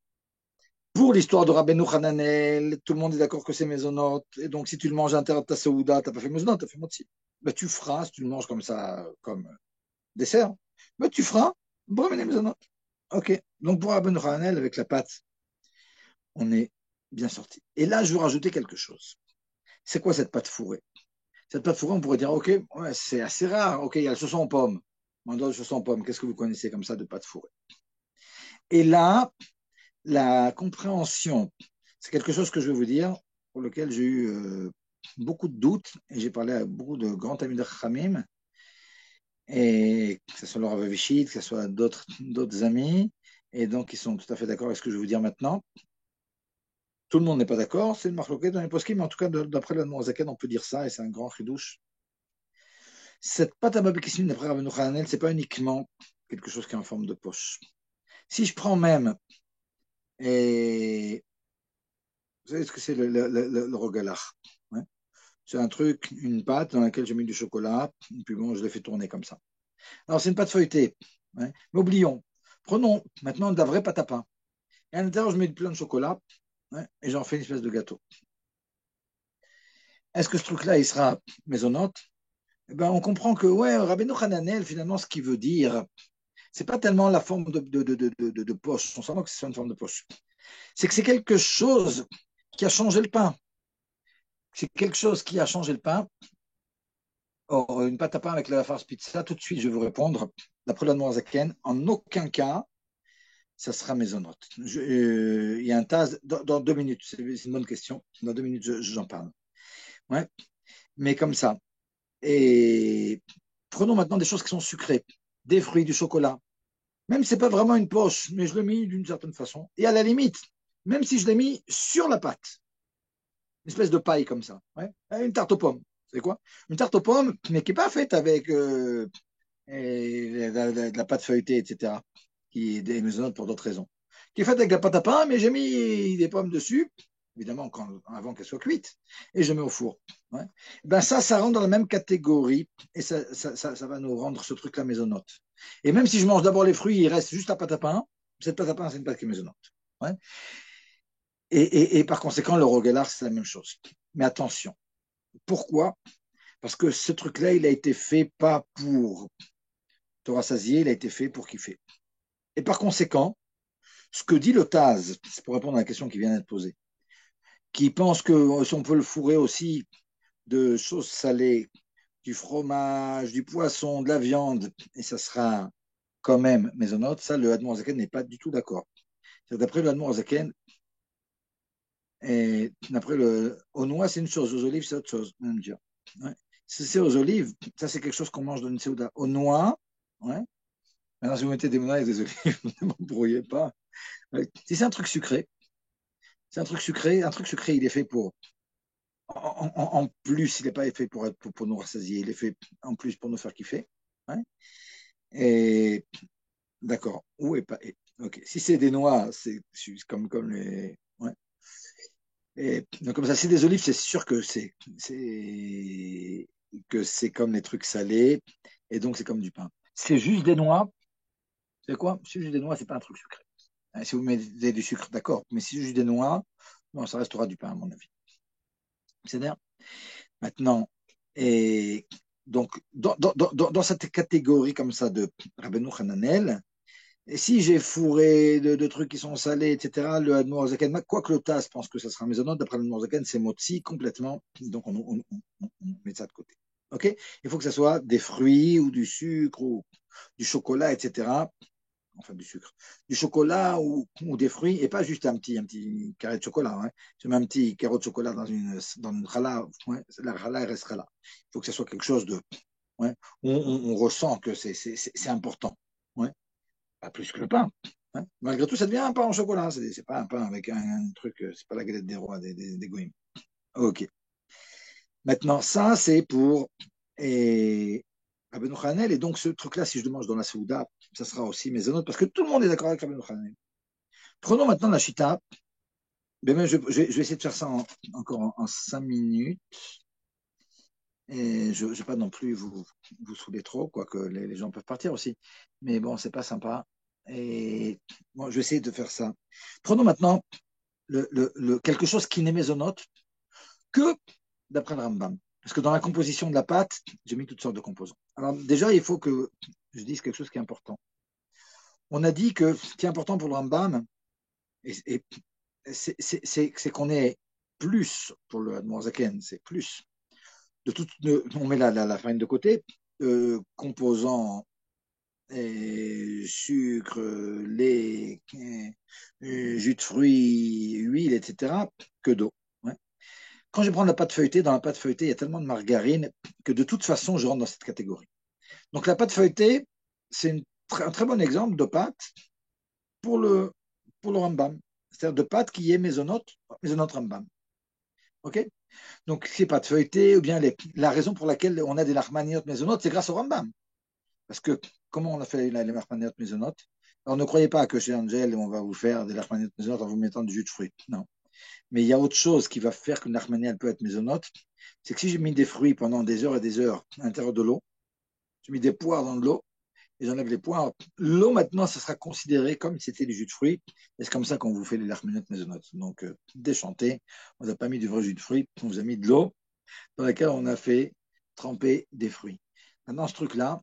Pour l'histoire de Rabbeinu Hananel, tout le monde est d'accord que c'est maisonnote, et donc si tu le manges à l'intérieur de ta seouda, tu n'as pas fait maisonnote, tu as fait motzi. Ben, tu feras, si tu le manges comme ça, comme dessert, ben, tu feras bremen maisonnote. Ok, donc pour Rabbeinu Hananel, avec la pâte, on est bien sorti. Et là, je veux rajouter quelque chose. C'est quoi cette pâte fourrée? Cette pâte fourrée, on pourrait dire, ok, ouais, c'est assez rare. Ok, il y a le chausson en pomme. Mandol, le chausson en pomme. Qu'est-ce que vous connaissez comme ça de pâte fourrée? Et là, la compréhension, c'est quelque chose que je vais vous dire, pour lequel j'ai eu beaucoup de doutes, et j'ai parlé à beaucoup de grands amis de Khamim, et que ce soit Laura Vavishit, que ce soit d'autres amis, et donc ils sont tout à fait d'accord avec ce que je vais vous dire maintenant. Tout le monde n'est pas d'accord, c'est une marloquette dans les poskim, mais en tout cas, d'après le Noazaken, on peut dire ça, et c'est un grand chidouche. Cette pâte à babakismin, d'après Rabbeinu Hananel, c'est pas uniquement quelque chose qui est en forme de poche. Si je prends même, et vous savez ce que c'est le rogalach, hein? C'est un truc, une pâte dans laquelle j'ai mis du chocolat, et puis bon, je l'ai fait tourner comme ça. Alors, c'est une pâte feuilletée. Ouais. Mais oublions. Prenons maintenant de la vraie pâte à pain. Et à l'intérieur, je mets plein de chocolat. Ouais, et j'en fais une espèce de gâteau. Est-ce que ce truc-là, il sera maisonnote? Eh ben, on comprend que, ouais, Rabbeinu Hananel, finalement, ce qu'il veut dire, c'est pas tellement la forme de poche. On sent que c'est une forme de poche. C'est que c'est quelque chose qui a changé le pain. C'est quelque chose qui a changé le pain. Or, une pâte à pain avec la farce pizza, tout de suite, je vais vous répondre. D'après la Zaken, en aucun cas, ça sera maisonnote. Il y a un tas, dans 2 minutes, c'est une bonne question. Dans 2 minutes, j'en parle. Ouais, mais comme ça. Et prenons maintenant des choses qui sont sucrées, des fruits, du chocolat. Même si ce n'est pas vraiment une poche, mais je l'ai mis d'une certaine façon. Et à la limite, même si je l'ai mis sur la pâte, une espèce de paille comme ça. Ouais. Une tarte aux pommes. C'est quoi? Une tarte aux pommes, mais qui n'est pas faite avec de la pâte feuilletée, etc., qui est des maisonnottes pour d'autres raisons. Qui est faite avec de la pâte à pain, mais j'ai mis des pommes dessus, évidemment avant qu'elles soient cuites, et je mets au four. Ouais. Ben ça rentre dans la même catégorie, et ça va nous rendre ce truc-là maisonnote. Et même si je mange d'abord les fruits, il reste juste la pâte à pain, cette pâte à pain, c'est une pâte qui est maisonnote. Ouais. Et par conséquent, le roguelard, c'est la même chose. Mais attention. Pourquoi? Parce que ce truc-là, il a été fait pas pour te rassasier, il a été fait pour kiffer. Et par conséquent, ce que dit le Taz, c'est pour répondre à la question qui vient d'être posée, qui pense que si on peut le fourrer aussi de choses salées, du fromage, du poisson, de la viande, et ça sera quand même maisonnote, ça, le Admor Zaken n'est pas du tout d'accord. D'après le Admor Zaken, et d'après le. Aux noix, c'est une chose, aux olives, c'est autre chose. Même dire. Ouais. Si c'est aux olives, ça, c'est quelque chose qu'on mange dans une Seuda. Aux noix, ouais. Maintenant, si vous mettez des noix et des olives, ne m'embrouillez pas. Ouais. Si c'est un truc sucré, c'est un truc sucré, il est fait pour. En plus, il n'est pas fait pour nous rassasier, il est fait en plus pour nous faire kiffer. Ouais. Et d'accord. Où est pas. Ok. Si c'est des noix, c'est comme les. Ouais. Et donc, comme ça, si des olives, c'est sûr que c'est comme les trucs salés, et donc c'est comme du pain. C'est juste des noix, c'est quoi? C'est juste des noix, c'est pas un truc sucré. Hein, si vous mettez du sucre, d'accord, mais si c'est juste des noix, non, ça restera du pain, à mon avis. C'est-à-dire, maintenant, et donc, dans cette catégorie comme ça de Rabbeinu Hananel, et si j'ai fourré de trucs qui sont salés, etc., le Admor Zaken, quoi que le TAS pense que ça sera maisonnant, d'après le Admor Zaken, c'est motzi complètement. Donc, on met ça de côté. OK? Il faut que ce soit des fruits ou du sucre ou du chocolat, etc. Enfin, du sucre. Du chocolat ou des fruits et pas juste un petit carré de chocolat. Hein. Je mets un petit carreau de chocolat dans une challah. Ouais, la challah, elle restera là. Il faut que ce soit quelque chose de. Ouais, on ressent que c'est important. Ouais. Pas plus que le pain. Hein. Malgré tout, ça devient un pain au chocolat. C'est pas un pain avec un truc, c'est pas la galette des rois, des goïms. Ok. Maintenant, ça, c'est pour Rabbeinu Hanel. Et donc, ce truc-là, si je le mange dans la Souda, ça sera aussi maisonnote, parce que tout le monde est d'accord avec Rabbeinu Hanel. Prenons maintenant la chita. Ben, même, je vais essayer de faire ça encore en 5 minutes. Et je ne vais pas non plus vous saouler trop, quoique les gens peuvent partir aussi. Mais bon, c'est pas sympa. Et bon, je vais essayer de faire ça. Prenons maintenant quelque chose qui n'est mésonote que d'après le Rambam. Parce que dans la composition de la pâte, j'ai mis toutes sortes de composants. Alors déjà, il faut que je dise quelque chose qui est important. On a dit que ce qui est important pour le Rambam, c'est qu'on est plus, pour le Admorzaken, c'est plus. On met la farine de côté, composants sucre, lait, jus de fruits, huile, etc., que d'eau. Ouais. Quand je prends la pâte feuilletée, dans la pâte feuilletée, il y a tellement de margarine que de toute façon, je rentre dans cette catégorie. Donc la pâte feuilletée, c'est un très bon exemple de pâte pour le Rambam. C'est-à-dire de pâte qui est mésonote Rambam. OK? Donc, c'est pâte feuilletée, ou bien la raison pour laquelle on a des larmaniotes mésonotes, c'est grâce au Rambam. Parce que comment on a fait les larmaniotes mésonotes? Alors, ne croyez pas que chez Angel, on va vous faire des larmaniotes mésonotes en vous mettant du jus de fruits. Non. Mais il y a autre chose qui va faire qu'une larmaniette peut être mésonote. C'est que si j'ai mis des fruits pendant des heures et des heures à l'intérieur de l'eau, j'ai mis des poires dans de l'eau, et j'enlève les poires, l'eau maintenant, ça sera considéré comme si c'était du jus de fruits. Et c'est comme ça qu'on vous fait les larminotes maisonnotes. Donc, déchanté, on n'a pas mis du vrai jus de fruits, on vous a mis de l'eau dans laquelle on a fait tremper des fruits. Maintenant, ce truc-là,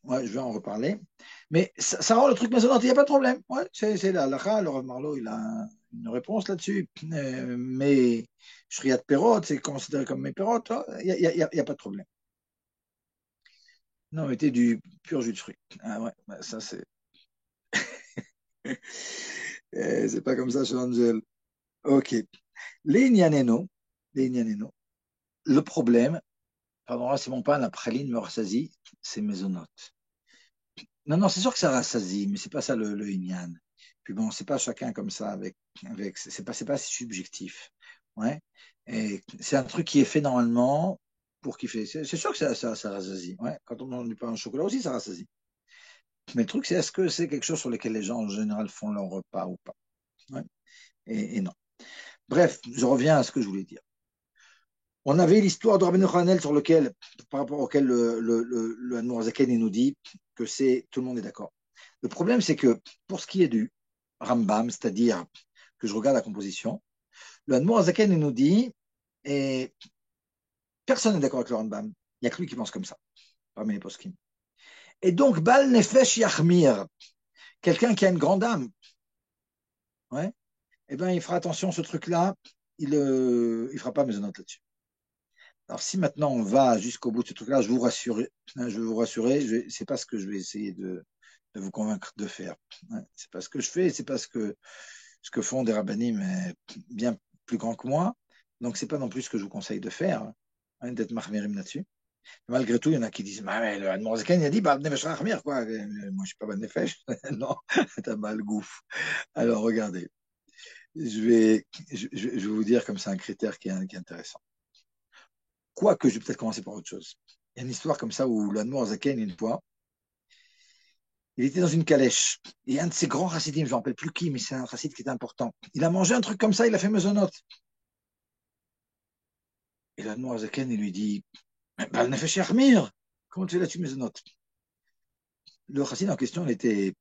ouais, je vais en reparler. Mais ça rend le truc maisonnant, il n'y a pas de problème. Ouais, c'est la halakha, le Rav Marlowe, il a une réponse là-dessus. Mais Shriyat Perot, c'est considéré comme mes Perot, il n'y a pas de problème. Non, mettez du pur jus de fruits. Ah ouais, ça c'est. C'est pas comme ça chez Angel. Ok. Les Ignaneno, les Ignaneno, le problème, pardon, là c'est mon pain, la praline me rassasie, c'est maisonnote. Non, non, c'est sûr que ça rassasie, mais c'est pas ça le Inyan. Puis bon, c'est pas chacun comme ça c'est pas si subjectif. Ouais. Et c'est un truc qui est fait normalement pour kiffer. C'est sûr que ça rassasie. Ouais. Quand on mange du pain au chocolat aussi, ça rassasie. Mais le truc, c'est est-ce que c'est quelque chose sur lequel les gens en général font leur repas ou pas? Ouais. Et non. Bref, je reviens à ce que je voulais dire. On avait l'histoire de Rabbeinu Hanel par rapport auquel le Admour Zaken il nous dit que tout le monde est d'accord. Le problème, c'est que pour ce qui est du Rambam, c'est-à-dire que je regarde la composition, le Admour Zaken il nous dit, et personne n'est d'accord avec le Rambam, il n'y a que lui qui pense comme ça, parmi les poskim. Et donc, Bal Nefesh Yachmir, quelqu'un qui a une grande âme, ouais, eh ben, il fera attention à ce truc-là, il fera pas maisonnante là-dessus. Alors, si maintenant on va jusqu'au bout de ce truc-là, c'est pas ce que je vais essayer de vous convaincre de faire. Hein. C'est pas ce que je fais, c'est pas ce que font des rabbinim bien plus grands que moi. Donc, c'est pas non plus ce que je vous conseille de faire, hein, d'être mahmirim là-dessus. Malgré tout, il y en a qui disent, bah, le Admorazaken, il a dit, bah, nefesh rahmir, quoi. Moi, je suis pas bon nefesh. Non, t'as mal gouf. Alors, regardez. Je vais vous dire comme c'est un critère qui est intéressant. Quoique, je vais peut-être commencer par autre chose. Il y a une histoire comme ça où l'Admour Zaken, une fois, il était dans une calèche. Et un de ses grands chassidim, je ne me rappelle plus qui, mais c'est un chassid qui est important. Il a mangé un truc comme ça, il a fait maisonnote. Et l'Admour Zaken, il lui dit, bah, le nefesh Yachmir, comment tu fais là-dessus maisonnote? Le chassid en question, c'est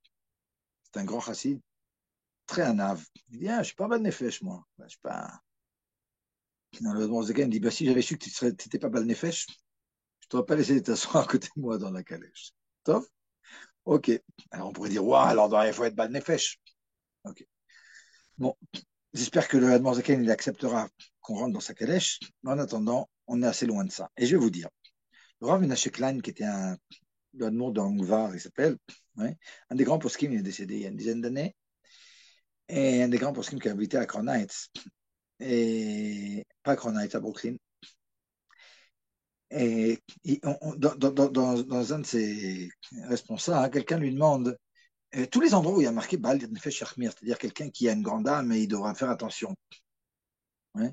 un grand chassid, très anave. Il dit, ah, je ne suis pas bal nefesh, moi. Je suis pas. Non, l'Admour Zaken dit, bah, si j'avais su que tu n'étais pas bal nefesh, je ne t'aurais pas laissé t'asseoir à côté de moi dans la calèche. Top? Ok. Alors on pourrait dire, ouais, alors il faut être bal nefesh. Ok. Bon, j'espère que le Admor Zaken, il acceptera qu'on rentre dans sa calèche. Mais en attendant, on est assez loin de ça. Et je vais vous dire, le Rav Menachem Klein, qui était le Admor d'Angvar, il s'appelle, ouais, un des grands poskim, il est décédé il y a une dizaine d'années, et un des grands poskim qui a habité à Crown Heights, et pas à Crown Heights, à Brooklyn. Et dans un de ses responsables, hein, quelqu'un lui demande tous les endroits où il y a marqué Baal Nefesh Yachmir, c'est-à-dire quelqu'un qui a une grande âme et il devra faire attention. Ouais.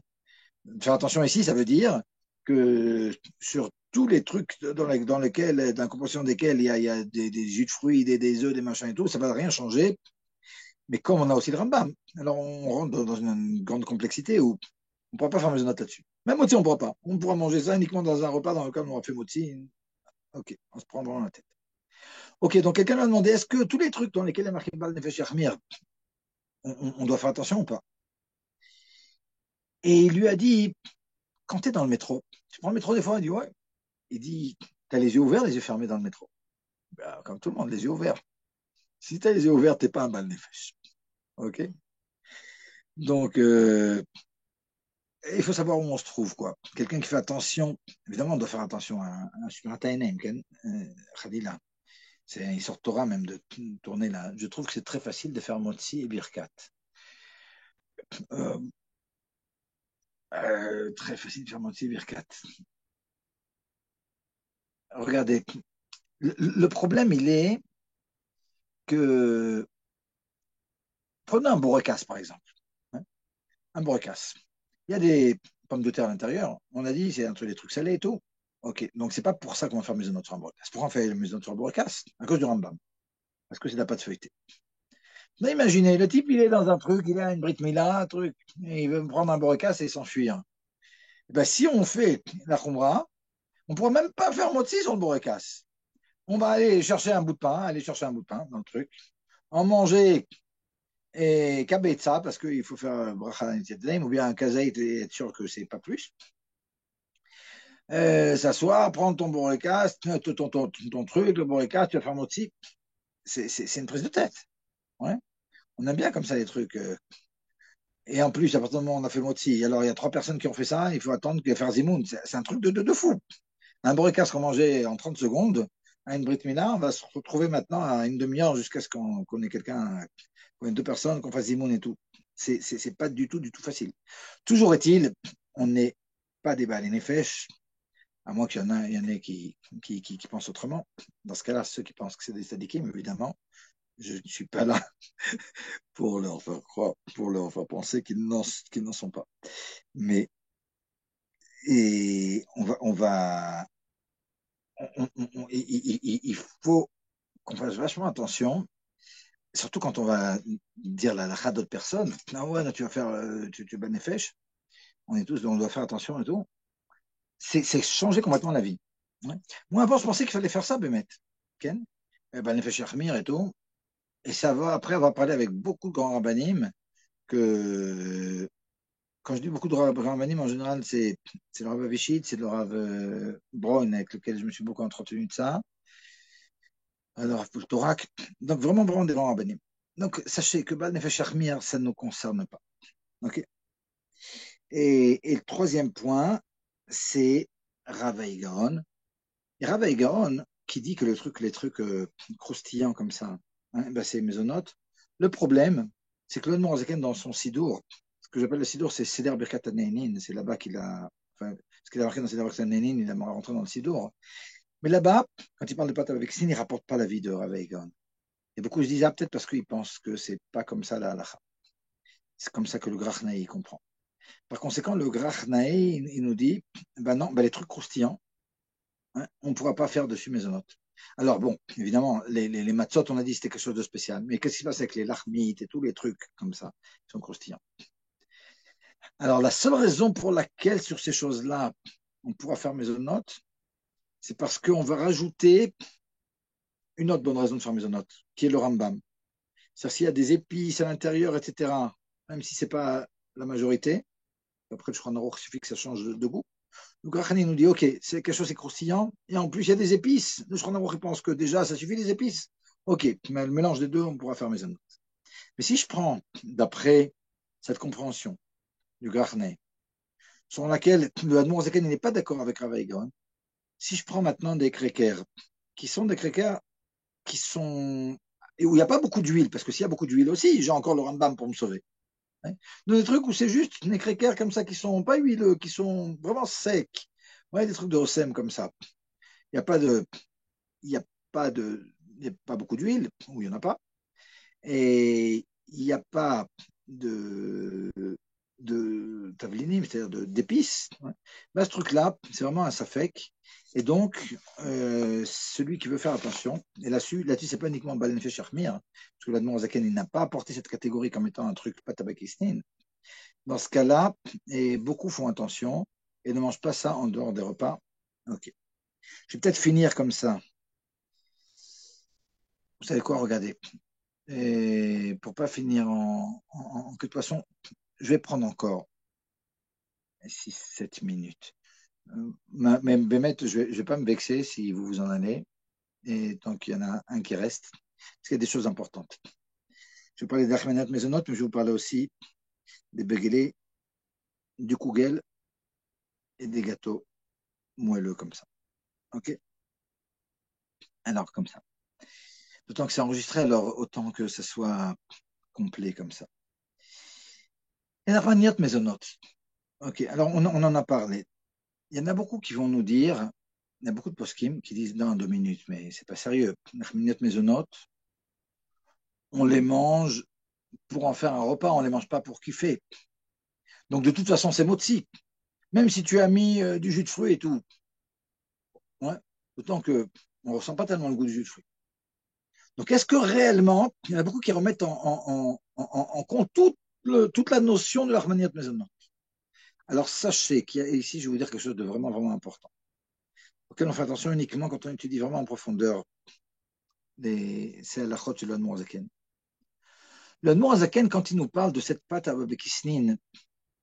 Faire attention ici, ça veut dire que sur tous les trucs dans lesquels, dans la composition desquels il y a des jus de fruits, des œufs, des machins et tout, ça ne va rien changer. Mais comme on a aussi le Rambam, alors on rentre dans une grande complexité où on ne pourra pas faire mes notes là-dessus. Même moti, on ne pourra pas. On pourra manger ça uniquement dans un repas dans lequel on aura fait moti. Ok, on se prend vraiment la tête. Ok, donc quelqu'un m'a demandé est-ce que tous les trucs dans lesquels il y a marqué Baal Nefesh Yachmir, on doit faire attention ou pas? Et il lui a dit quand tu es dans le métro, tu prends le métro des fois, il dit ouais. Il dit tu as les yeux ouverts, les yeux fermés dans le métro. Ben, comme tout le monde, les yeux ouverts. Si tu as les yeux ouverts, t'es pas un Baal Nefesh. Ok. Donc, il faut savoir où on se trouve, quoi. Quelqu'un qui fait attention, évidemment, on doit faire attention à un Shmiratainem, Khadila. Il sort Torah même de tourner là. Je trouve que c'est très facile de faire Motsi et Birkat. Euh, très facile de faire Motsi et Birkat. Regardez, le problème, il est que, prenez un bourrecasse, par exemple. Hein, un bourrecasse. Il y a des pommes de terre à l'intérieur. On a dit, c'est entre les trucs salés et tout. Ok, donc c'est pas pour ça qu'on va faire maison sur un bourrecasse. Pourquoi on fait maison sur un bourrecasse? À cause du Rambam. Parce que c'est de la pâte feuilletée. Mais imaginez, le type, il est dans un truc, il a une brite mila, un truc, et il veut me prendre un bourrecasse et s'enfuir. Ben, si on fait la khumra, on ne pourra même pas faire motzi sur le bourrecasse. On va aller chercher un bout de pain, aller chercher un bout de pain dans le truc, en manger et kabetza, parce qu'il faut faire bracha ou bien un kazaït et être sûr que c'est pas plus. S'asseoir, prendre ton bourrica, ton truc, le bourrica, tu vas faire motzi. C'est une prise de tête. Ouais. On aime bien comme ça les trucs. Et en plus, à partir du moment où on a fait motzi, alors il y a 3 personnes qui ont fait ça, il faut attendre que faire zimoun. C'est un truc de fou. Un bourrica sera mangé en 30 secondes. À une Brit Mila, on va se retrouver maintenant à une demi-heure jusqu'à ce qu'on ait quelqu'un, qu'on ait 2 personnes, qu'on fasse zimoun et tout. C'est pas du tout facile. Toujours est-il, on n'est pas des balles et nefesh, à moins qu'il y en ait qui pensent autrement. Dans ce cas-là, ceux qui pensent que c'est des sadikim, évidemment, je ne suis pas là pour leur faire croire, pour leur faire penser qu'ils n'en sont pas. Mais et il faut qu'on fasse vachement attention, surtout quand on va dire la lacha d'autres personnes. Ah ouais, non, tu vas faire, tu ban nefesh. On doit faire attention et tout. C'est changer complètement la vie. Ouais. Moi, avant, je pensais qu'il fallait faire ça, Bémet. Ken, ban nefesh yachmir et tout. Et ça va, après avoir parlé avec beaucoup de grands rabbinim, que quand je dis beaucoup de grands rabbinim, en général, c'est le Rav Avishit, c'est le Rav Braun, avec lequel je me suis beaucoup entretenu de ça. Alors, pour le Torah, donc vraiment, vraiment des grands rabbinim. Donc, sachez que Bal Nefesh Achmir, ça ne nous concerne pas. Okay, et le troisième point, c'est Ravaï Gaon. Et Ravaï Gaon, qui dit que les trucs croustillants comme ça, hein, ben c'est mésonote. Le problème, c'est que le Noirzaken, dans son Sidour, ce que j'appelle le Sidour, c'est Seder Birkat Haneinin, c'est là-bas qu'il a, enfin, ce qu'il a marqué dans Seder Birkat Haneinin, il a rentré dans le Sidour. Mais là-bas, quand il parle de Pat avec Sin, il ne rapporte pas la vie de Ravaï Gaon. Et beaucoup se disent, ah, peut-être parce qu'ils pensent que c'est pas comme ça la halakha. C'est comme ça que le Grachnaï comprend. Par conséquent, le Grachnaï, il nous dit, ben non, ben les trucs croustillants, hein, on ne pourra pas faire dessus maisonnote. Alors bon, évidemment, les matzot, on a dit c'était quelque chose de spécial. Mais qu'est-ce qui se passe avec les larmites et tous les trucs comme ça, qui sont croustillants? Alors la seule raison pour laquelle sur ces choses-là, on pourra faire maisonnote, c'est parce qu'on va rajouter une autre bonne raison de faire maisonnote, qui est le Rambam. C'est-à-dire s'il y a des épices à l'intérieur, etc., même si ce n'est pas la majorité, après le Shulchan Aruch, il suffit que ça change de goût. Donc Rachani nous dit, ok, c'est quelque chose, c'est croustillant, et en plus il y a des épices. Le Shulchan Aruch pense que déjà ça suffit les épices. Ok, mais le mélange des deux, on pourra faire maison. Mais si je prends, d'après cette compréhension du Grachné, sur laquelle le Admor Zaken n'est pas d'accord avec Ravaïgon, si je prends maintenant des crackers, qui sont des crackers qui sont... et où il n'y a pas beaucoup d'huile, parce que s'il y a beaucoup d'huile aussi, j'ai encore le Rambam pour me sauver. Hein. Des trucs où c'est juste des crackers comme ça qui sont pas huileux, qui sont vraiment secs. Ouais, des trucs de Osem comme ça. Il n'y a pas de, il y a pas de, il y a pas beaucoup d'huile, ou il n'y en a pas. Et il n'y a pas de tavlinim, c'est-à-dire d'épices. Ouais. Là, ce truc-là, c'est vraiment un safek. Et donc, celui qui veut faire attention, et là-dessus, c'est pas uniquement Balenfe Shachmir, parce que l'Admor Zaken, il n'a pas apporté cette catégorie comme étant un truc pas tabakistin. Dans ce cas-là, et beaucoup font attention et ne mangent pas ça en dehors des repas. Ok. Je vais peut-être finir comme ça. Vous savez quoi, regardez. Et pour pas finir que de toute façon, je vais prendre encore 6 7 minutes. Mais Bémet, je vais pas me vexer si vous vous en allez. Et tant qu'il y en a un qui reste, parce qu'il y a des choses importantes. Je vais parler d'Achmenat Maisonot, mais je vais vous parler aussi des béguélés, du kougel et des gâteaux moelleux comme ça. Ok? Alors, comme ça. D'autant que c'est enregistré, alors autant que ça soit complet comme ça. Et la Raniot Maisonot. Ok, alors on en a parlé. Il y en a beaucoup qui vont nous dire, il y a beaucoup de poskim qui disent dans 2 minutes, mais c'est pas sérieux. Les Raniot Maisonot, on les mange pour en faire un repas, on les mange pas pour kiffer. Donc de toute façon, c'est motzi. Même si tu as mis du jus de fruits et tout, ouais, autant que on ressent pas tellement le goût du jus de fruits. Donc est-ce que réellement, il y en a beaucoup qui remettent en compte toute la notion de l'harmoniette maisonnante. Alors sachez qu'il y a ici, je vais vous dire quelque chose de vraiment, vraiment important. auquel on fait attention uniquement quand on étudie vraiment en profondeur c'est la chôte de l'Admour Azaken. L'Admour Azaken, quand il nous parle de cette pâte à Babekisnin,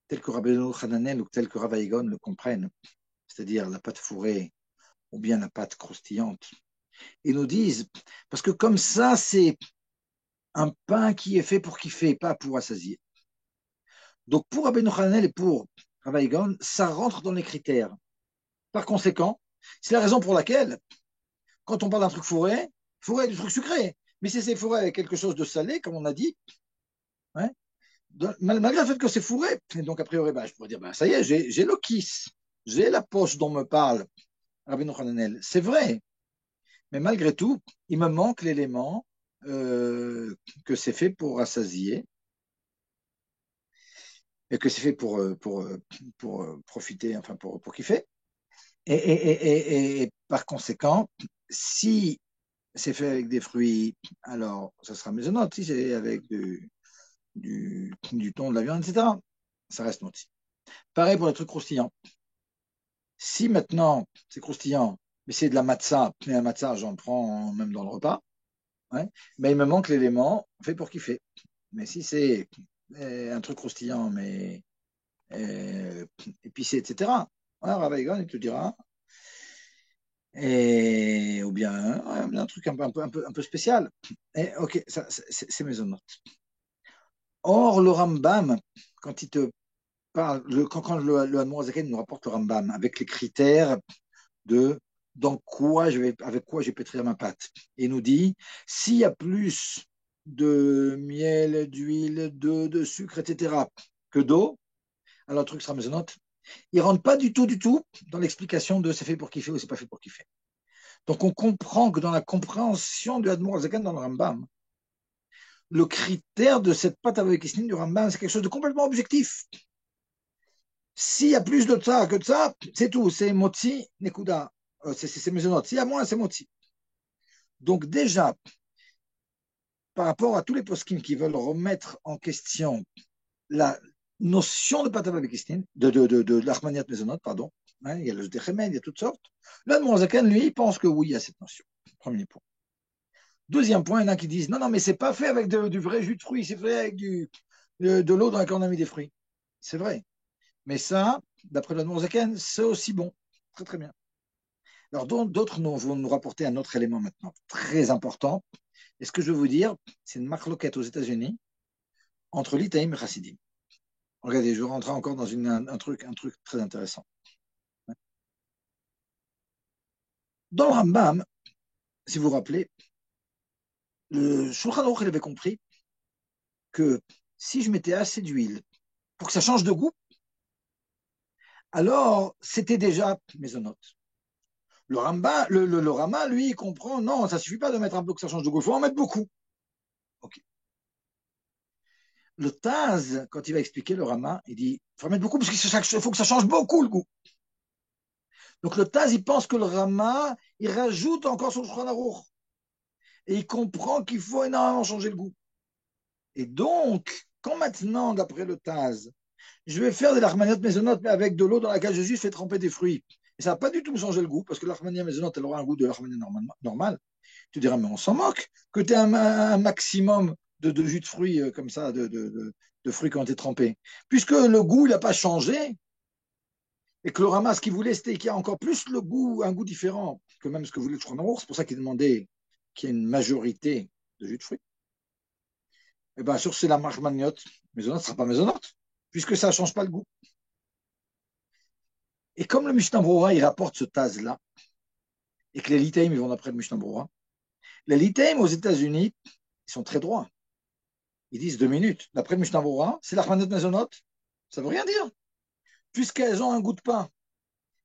telle que Rabbeinu Hananel ou telle que Rav Eigon le comprennent, c'est-à-dire la pâte fourrée ou bien la pâte croustillante, ils nous disent, parce que comme ça, c'est un pain qui est fait pour kiffer, pas pour assasier. Donc pour Rabbeinu Hananel et pour Rav Eigon, ça rentre dans les critères. Par conséquent, c'est la raison pour laquelle, quand on parle d'un truc fourré, fourré du truc sucré. Mais si c'est fourré avec quelque chose de salé, comme on a dit, hein, malgré le fait que c'est fourré, et donc a priori, bah, je pourrais dire, bah, ça y est, j'ai le kiss, j'ai la poche dont me parle Rabbeinu Hananel. C'est vrai, mais malgré tout, il me manque l'élément que c'est fait pour rassasier et que c'est fait pour profiter, enfin pour kiffer. Et par conséquent, si c'est fait avec des fruits, alors ça sera maisonnote. Si c'est avec du thon, de la viande, etc., ça reste moti. Pareil pour les trucs croustillants. Si maintenant c'est croustillant, mais c'est de la matzah, mais la matzah, j'en prends même dans le repas, ouais, mais il me manque l'élément fait pour kiffer. Mais si c'est un truc croustillant, mais épicé, etc., ouais, Rav Eigon, il te dira, ou bien un truc un peu spécial. Et, ok, ça, c'est maisonnote. Or, le Rambam, quand il te parle, quand le Hanmourazaken nous rapporte le Rambam avec les critères de avec quoi je vais pétrir ma pâte, il nous dit s'il y a plus de miel, d'huile, de sucre, etc., que d'eau, alors le truc sera maisonnote. Il ne rentre pas du tout dans l'explication de c'est fait pour kiffer ou c'est pas fait pour kiffer. Donc on comprend que dans la compréhension du Hanmourazaken dans le Rambam, le critère de cette pâte à Kisnin du Rambam, c'est quelque chose de complètement objectif. S'il y a plus de ça que de ça, c'est tout. C'est motzi, nekuda. C'est maisonnote. S'il y a moins, c'est motzi. Donc déjà, par rapport à tous les poskim qui veulent remettre en question la notion de pâte à Kisnin, de l'Armaniat maisonnote, pardon, hein, il y a le Dechemed, il y a toutes sortes. Là, Mourazakan, lui, il pense que oui, il y a cette notion. Premier point. Deuxième point, il y en a qui disent non, non, mais c'est pas fait avec du vrai jus de fruits, c'est fait avec de l'eau dans laquelle on a mis des fruits. C'est vrai. Mais ça, d'après le Zaken, c'est aussi bon. Très, très bien. Alors, d'autres vont nous rapporter un autre élément maintenant, très important. Et ce que je veux vous dire, c'est une marloquette aux États-Unis entre l'Itaïm et Chassidim. Regardez, je rentre encore dans un truc très intéressant. Dans le Rambam, si vous vous rappelez, le Shulchan Aruch, il avait compris que si je mettais assez d'huile pour que ça change de goût, alors c'était déjà maisonnote. Le Rama, lui, il comprend, non, ça ne suffit pas de mettre un peu que ça change de goût, il faut en mettre beaucoup. Okay. Le Taz, quand il va expliquer le Rama, il dit, il faut en mettre beaucoup parce qu'il faut que ça change beaucoup le goût. Donc le Taz, il pense que le Rama, il rajoute encore sur le Shulchan Aruch. Et il comprend qu'il faut énormément changer le goût. Et donc, quand maintenant, d'après le Taz, je vais faire de l'armaniate maisonnote, mais avec de l'eau dans laquelle je juste fais tremper des fruits, et ça ne va pas du tout me changer le goût, parce que l'armaniate maisonnote, elle aura un goût de l'armaniate normale. Tu diras, mais on s'en moque, que tu aies un maximum de jus de fruits comme ça, de fruits qui ont été trempés. Puisque le goût, il n'a pas changé, et que le ramasse qu'il voulait, c'était qu'il y a encore plus le goût, un goût différent que même ce que voulait le Shulchan. C'est pour ça qu'il demandait qu'il y ait une majorité de jus de fruits. Et bien sûr, c'est la marque maniote. Maisonnote ne sera pas maisonnote, puisque ça ne change pas le goût. Et comme le Mishnah Brura, il rapporte ce Taz-là, et que les Litaïm, ils vont d'après le Mishnah Brura, les Litaïm aux États-Unis, ils sont très droits. Ils disent 2 minutes. D'après le Mishnah Brura, c'est la maniote maisonnote. Ça ne veut rien dire. Puisqu'elles ont un goût de pain,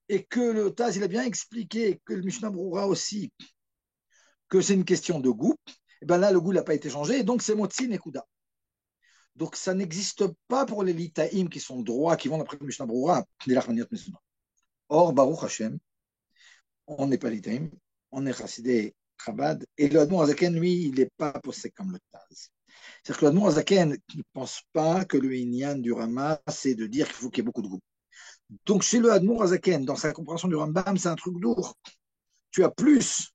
et que le Taz, il a bien expliqué, que le Mishnah Brura aussi, que c'est une question de goût, et bien là, le goût n'a pas été changé, et donc c'est Motzi Nekuda. Donc ça n'existe pas pour les Litaïm qui sont droits, qui vont d'après le Mishnah Brura, des Lachmaniot Maisonot. Or, Baruch Hashem, on n'est pas Litaïm, on est Chassidé Chabad, et le Admor Azaken, lui, il n'est pas posé comme le Taz. C'est-à-dire que le Admor Azaken ne pense pas que le Inyan du Rama, c'est de dire qu'il faut qu'il y ait beaucoup de goût. Donc chez le Admor Azaken, dans sa compréhension du Rambam, c'est un truc lourd. tu as plus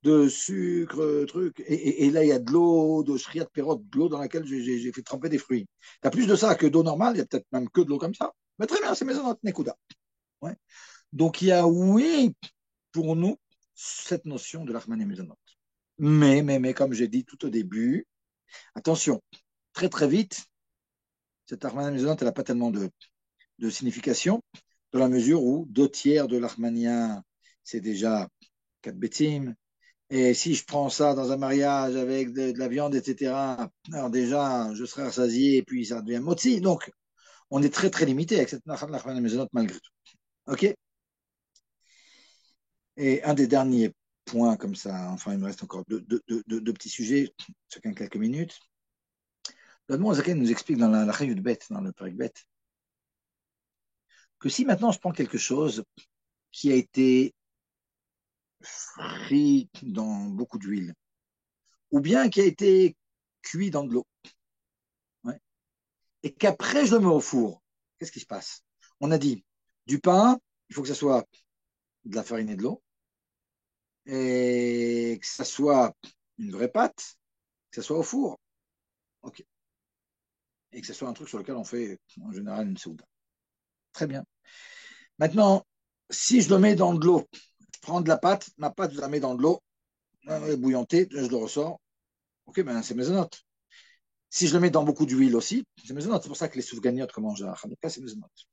de sucre, truc, et là, il y a de l'eau, de shriat perot, de l'eau dans laquelle j'ai fait tremper des fruits. Tu as plus de ça que d'eau normale, il y a peut-être même que de l'eau comme ça. Mais très bien, c'est maisonnot, nekuda. Ouais. Donc, il y a, oui, pour nous, cette notion de l'Achman et maisonnot. Mais, comme j'ai dit tout au début, attention, très très vite, cette Achman et maisonnot, elle n'a pas tellement de signification, dans la mesure où 2 tiers de l'Achmania, c'est déjà 4 bétim. Et si je prends ça dans un mariage avec de la viande, etc., alors déjà, je serai rassasié et puis ça devient motzi. Donc, on est très, très limité avec cette Nachman Mezonot malgré tout. OK? Et un des derniers points comme ça, enfin, il me reste encore deux petits sujets, chacun quelques minutes. Le Zaken nous explique dans la Chayut Bet, dans le Perek Bet, que si maintenant je prends quelque chose qui a été frit dans beaucoup d'huile, ou bien qui a été cuit dans de l'eau, ouais, et qu'après je le mets au four, qu'est-ce qui se passe? On a dit, du pain, il faut que ça soit de la farine et de l'eau, et que ça soit une vraie pâte, que ça soit au four, ok, et que ce soit un truc sur lequel on fait en général une soude. Très bien. Maintenant, si je le mets dans de l'eau, je prends de la pâte, ma pâte, je la mets dans de l'eau, bouillantée, je le ressors, ok, ben c'est maisonnote. Si je le mets dans beaucoup d'huile aussi, c'est maisonnote. C'est pour ça que les soufganiotes qu'on mange à Hanouka, c'est maisonnote.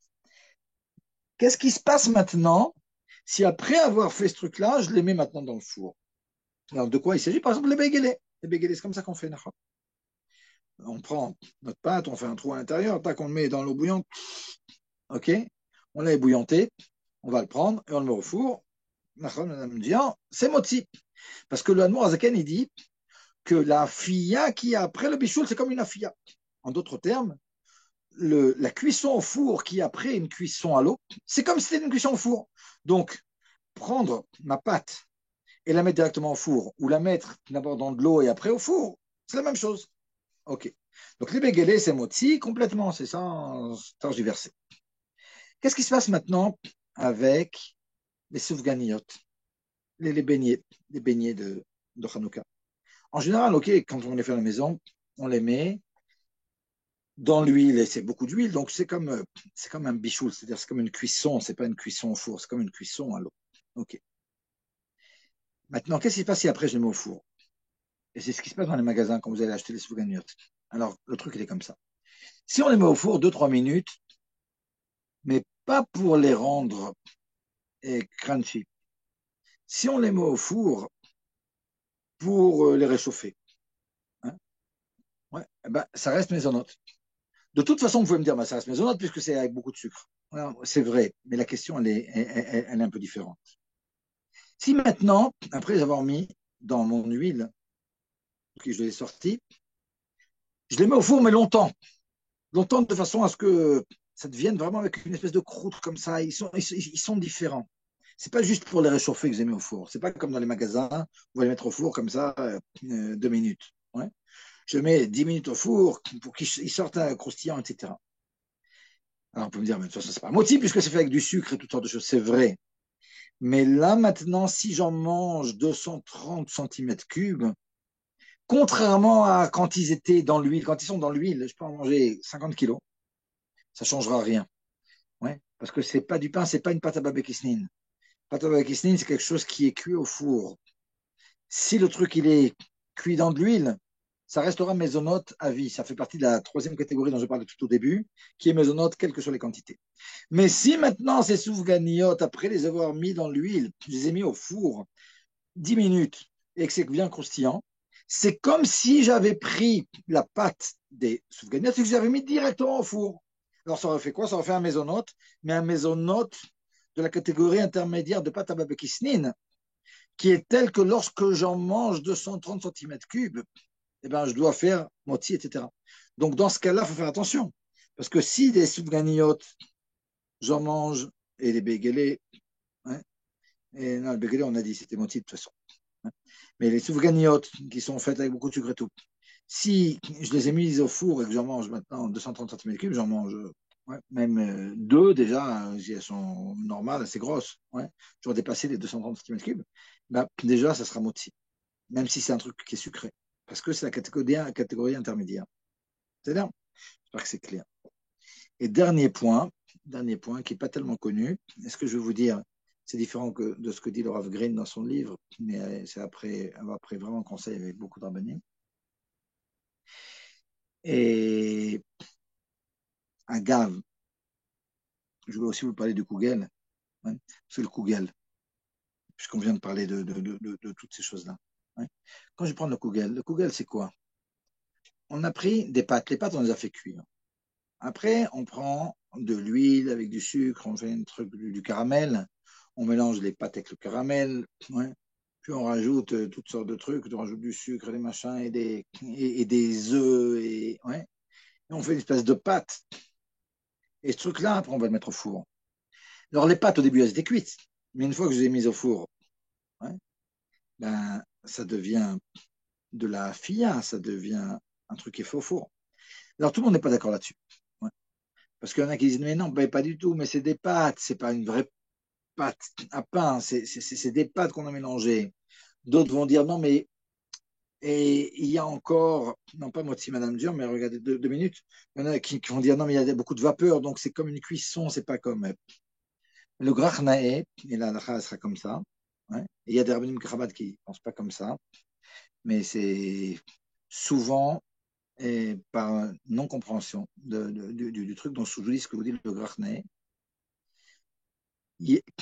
Qu'est-ce qui se passe maintenant si après avoir fait ce truc-là, je les mets maintenant dans le four? Alors, de quoi il s'agit? Par exemple, les béguélés. Les béguélés, c'est comme ça qu'on fait. On prend notre pâte, on fait un trou à l'intérieur, tac, on le met dans l'eau bouillante. OK? On l'a ébouillanté, on va le prendre et on le met au four. Me dit, ah, c'est motzi. Parce que le Hanmour Azaken, il dit que la filla qui a après le bichoul, c'est comme une afia. En d'autres termes, la cuisson au four qui est après une cuisson à l'eau, c'est comme si c'était une cuisson au four. Donc, prendre ma pâte et la mettre directement au four, ou la mettre d'abord dans de l'eau et après au four, c'est la même chose. OK. Donc, les béguélés, c'est motzi complètement, c'est ça, sans verset. Qu'est-ce qui se passe maintenant avec les soufganiotes, les beignets, les beignets de Hanouka? En général, OK, quand on les fait à la maison, on les met dans l'huile, et c'est beaucoup d'huile, donc c'est comme un bichoul, c'est-à-dire c'est comme une cuisson, c'est pas une cuisson au four, c'est comme une cuisson à l'eau. OK. Maintenant, qu'est-ce qui se passe si après je les mets au four? Et c'est ce qui se passe dans les magasins quand vous allez acheter les soufganiotes. Alors, le truc, il est comme ça. Si on les met au four 2-3 minutes, mais pas pour les rendre crunchy, si on les met au four pour les réchauffer, hein, ouais, eh ben, ça reste maisonnote. De toute façon, vous pouvez me dire, bah, ça reste maisonnote puisque c'est avec beaucoup de sucre. Ouais, c'est vrai, mais la question, elle est un peu différente. Si maintenant, après avoir mis dans mon huile, que je l'ai sorti, je les mets au four, mais longtemps. Longtemps de façon à ce que ça devienne vraiment avec une espèce de croûte comme ça. Ils sont différents. C'est pas juste pour les réchauffer que je les mets au four. C'est pas comme dans les magasins, vous allez les mettre au four comme ça 2 minutes. Ouais. Je mets 10 minutes au four pour qu'ils sortent croustillants, etc. Alors on peut me dire, mais de toute façon, c'est pas un motif puisque c'est fait avec du sucre et toutes sortes de choses. C'est vrai. Mais là, maintenant, si j'en mange 230 centimètres cubes, contrairement à quand ils étaient dans l'huile, quand ils sont dans l'huile, je peux en manger 50 kilos. Ça changera rien. Ouais. Parce que c'est pas du pain, c'est pas une pâte à babekisnine. Pâte à babekisnine, c'est quelque chose qui est cuit au four. Si le truc il est cuit dans de l'huile, ça restera mésonote à vie. Ça fait partie de la troisième catégorie dont je parlais tout au début, qui est mésonote, quelles que soient les quantités. Mais si maintenant ces soufganiotes, après les avoir mis dans l'huile, je les ai mis au four 10 minutes et que c'est bien croustillant, c'est comme si j'avais pris la pâte des soufganiotes et que j'avais mis directement au four. Alors ça aurait fait quoi? Ça aurait fait un mésonote, mais un mésonote de la catégorie intermédiaire de pâte à babekisnine, qui est tel que lorsque j'en mange 230 centimètres cubes, eh ben, je dois faire moti, etc. Donc, dans ce cas-là, il faut faire attention. Parce que si des soufganiotes, j'en mange, et les béguélés, hein, et non, le béguélé, on a dit, c'était moti de toute façon. Hein, mais les soufganiotes, qui sont faites avec beaucoup de sucre et tout, si je les ai mises au four et que j'en mange maintenant 230 centimètres cubes, j'en mange ouais, même deux déjà, elles sont normales, assez grosses. Ouais, j'aurais dépassé les 230 centimètres cubes. bah, déjà, ça sera moti, même si c'est un truc qui est sucré, parce que c'est la catégorie intermédiaire. C'est-à-dire, j'espère que c'est clair. Et dernier point qui n'est pas tellement connu, est ce que je vais vous dire, c'est différent de ce que dit le Rav Green dans son livre, mais c'est après vraiment conseil avec beaucoup de rabbinim. Et un gave, je voulais aussi vous parler du Kugel, hein, c'est le Kugel, puisqu'on vient de parler de toutes ces choses-là. Hein. Quand je prends le Kugel, c'est quoi? On a pris des pâtes, les pâtes, on les a fait cuire. Après, on prend de l'huile avec du sucre, on fait un truc, du caramel, on mélange les pâtes avec le caramel, ouais. Puis on rajoute toutes sortes de trucs, on rajoute du sucre, des machins et des œufs, ouais. Et on fait une espèce de pâte. Et ce truc-là, après, on va le mettre au four. Alors les pâtes, au début, elles étaient cuites, mais une fois que je les ai mises au four, ouais, ben, ça devient de la filla, ça devient un truc qui est fait au four. Alors tout le monde n'est pas d'accord là-dessus. Ouais. Parce qu'il y en a qui disent, mais non, ben, pas du tout, mais c'est des pâtes, c'est pas une vraie pâte à pain, c'est des pâtes qu'on a mélangées. D'autres vont dire non, mais et il y a encore, non pas moi si Madame Dur, mais regardez 2 minutes, il y en a qui vont dire non, mais il y a beaucoup de vapeur, donc c'est comme une cuisson, c'est pas comme le grachnae, et la halakha sera comme ça. Ouais. Et il y a des rabbinim Chabad qui ne pensent pas comme ça, mais c'est souvent par non-compréhension du truc dont je vous dis ce que vous dites le grachnae.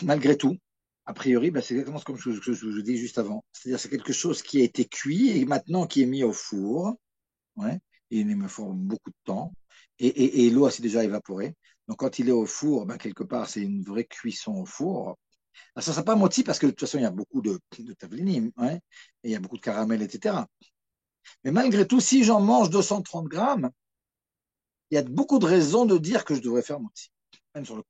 Malgré tout, a priori, ben, c'est exactement comme je vous dis juste avant. C'est-à-dire c'est quelque chose qui a été cuit et maintenant qui est mis au four. Ouais, et il me faut beaucoup de temps. Et l'eau s'est déjà évaporée. Donc quand il est au four, ben, quelque part, c'est une vraie cuisson au four. Alors, ça ne sera pas moti parce que de toute façon, il y a beaucoup de tavlini, ouais, et il y a beaucoup de caramel, etc. Mais malgré tout, si j'en mange 230 grammes, il y a beaucoup de raisons de dire que je devrais faire moti, même sur le coup.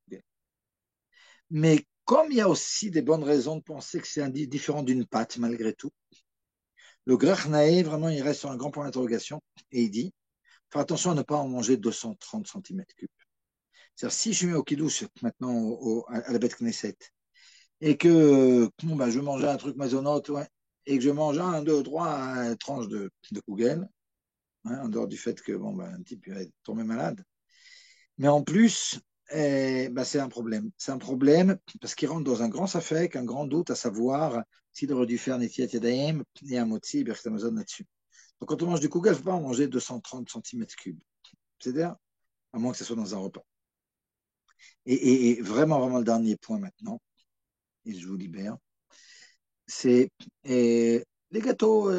Mais comme il y a aussi des bonnes raisons de penser que c'est différent d'une pâte, malgré tout, le Grachnae, vraiment, il reste sur un grand point d'interrogation et il dit faire attention à ne pas en manger 230 centimètres cubes. C'est-à-dire, si je mets au kidouche maintenant à la bête Knesset et que bon, bah, je mangeais un truc maisonnote, ouais, et que je mange un, deux, trois tranches de Kugel, hein, en dehors du fait que bon, bah, un type va tomber malade. Mais en plus, bah, c'est un problème. C'est un problème parce qu'il rentre dans un grand safek, un grand doute à savoir s'il aurait dû faire Netiat Yadayim et un Motzi, Birkat Amazon là-dessus. Donc quand on mange du Kugel, il ne faut pas en manger 230 centimètres cubes. C'est-à-dire, à moins que ce soit dans un repas. Et vraiment, vraiment le dernier point maintenant, et je vous libère, c'est les gâteaux,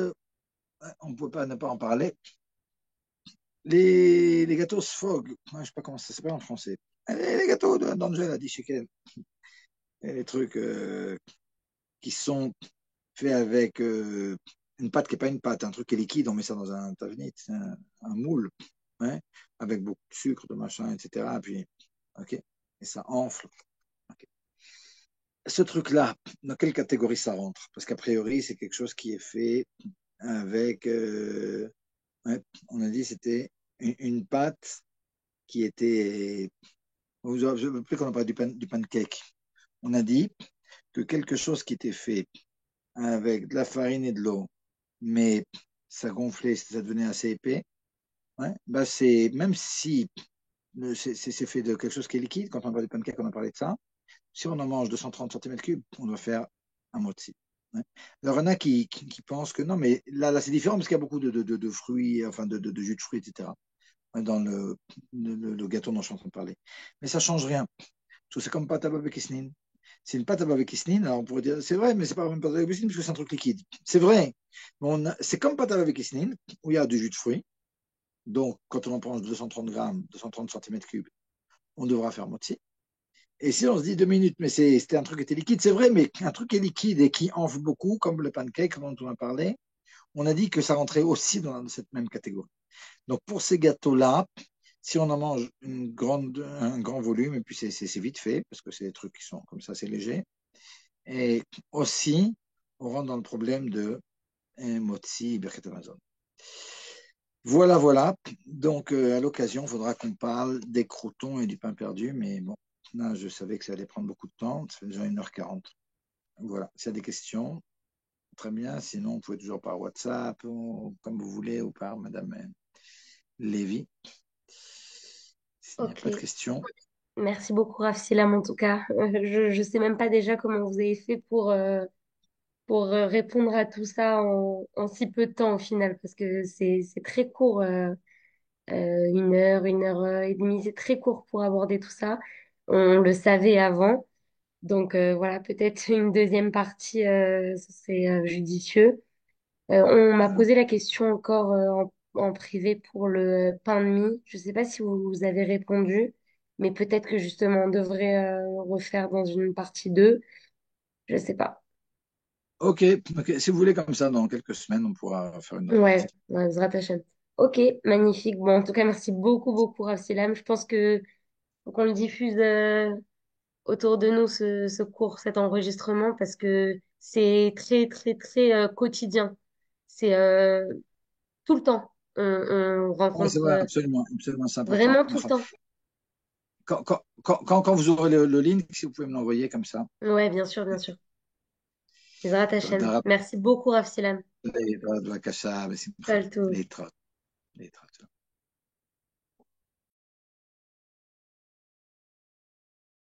on ne peut pas ne pas en parler. Les gâteaux Sfog, je ne sais pas comment ça s'appelle en français. Les gâteaux d'Angèle a dit chez elle. Les trucs qui sont faits avec une pâte qui n'est pas une pâte, un truc qui est liquide, on met ça dans un tavenit, un moule, hein, avec beaucoup de sucre, de machin, etc. Puis, ok, et ça enfle. Okay. Ce truc-là, dans quelle catégorie ça rentre? Parce qu'a priori, c'est quelque chose qui est fait avec, ouais, on a dit c'était une pâte qui était, vous avez plus qu'on a parlé du pancake. On a dit que quelque chose qui était fait avec de la farine et de l'eau, mais ça gonflait, ça devenait assez épais, ouais, bah c'est, même si c'est fait de quelque chose qui est liquide, quand on parle du pancake, on a parlé de ça, si on en mange 230 centimètres cubes, on doit faire un motzi. Ouais. Alors, il y en a qui pensent que non, mais là c'est différent parce qu'il y a beaucoup de fruits, enfin de jus de fruits, etc. dans le gâteau dont je suis en train de parler. Mais ça ne change rien. C'est comme pâte à babekisnin. C'est une pâte à babekisnin, alors on pourrait dire, c'est vrai, mais c'est pas même pâte à babekisnin parce que c'est un truc liquide. C'est vrai. C'est comme pâte à babekisnin où il y a du jus de fruits. Donc, quand on en prend 230 grammes, 230 centimètres cubes, on devra faire motzi. Et si on se dit 2 minutes, mais c'était un truc qui était liquide, c'est vrai, mais un truc qui est liquide et qui enfle beaucoup, comme le pancake dont on a parlé, on a dit que ça rentrait aussi dans cette même catégorie. Donc pour ces gâteaux-là, si on en mange un grand volume, et puis c'est vite fait, parce que c'est des trucs qui sont comme ça, c'est léger, et aussi, on rentre dans le problème de motzi, birkat Amazon. Voilà, voilà. Donc, à l'occasion, il faudra qu'on parle des croutons et du pain perdu, mais bon, là, je savais que ça allait prendre beaucoup de temps, ça fait déjà 1h40. Voilà, s'il y a des questions. très bien. Sinon, vous pouvez toujours par WhatsApp, ou comme vous voulez, ou par Madame Lévy. S'il n'y a Ok. pas de questions. Merci beaucoup, Rafsilam, en tout cas. Je ne sais même pas déjà comment vous avez fait pour répondre à tout ça en si peu de temps au final, parce que c'est très court, 1 heure, 1 heure et demie, c'est très court pour aborder tout ça. On le savait avant, donc voilà, peut-être une deuxième partie, ce serait judicieux. On m'a posé la question encore en privé pour le pain de mie. Je ne sais pas si vous avez répondu, mais peut-être que justement on devrait refaire dans une partie 2. Je sais pas. Ok, ok. Si vous voulez, comme ça, dans quelques semaines, on pourra faire une autre Ouais, partie. ouais, Zrat Hashem. Ok, magnifique. Bon, en tout cas, merci beaucoup, beaucoup, Ravsilam. Je pense que faut qu'on le diffuse autour de nous, ce cours, cet enregistrement, parce que c'est très, très, très quotidien. C'est tout le temps. On Oui, c'est rencontre vrai, absolument, absolument, c'est important. vraiment tout le temps. Quand vous aurez le link, si vous pouvez me l'envoyer comme ça. Ouais, bien sûr, bien sûr. Zrat Hashem. Dans Merci beaucoup, Ravsilam. la, la, la, Kol Tov. les trot.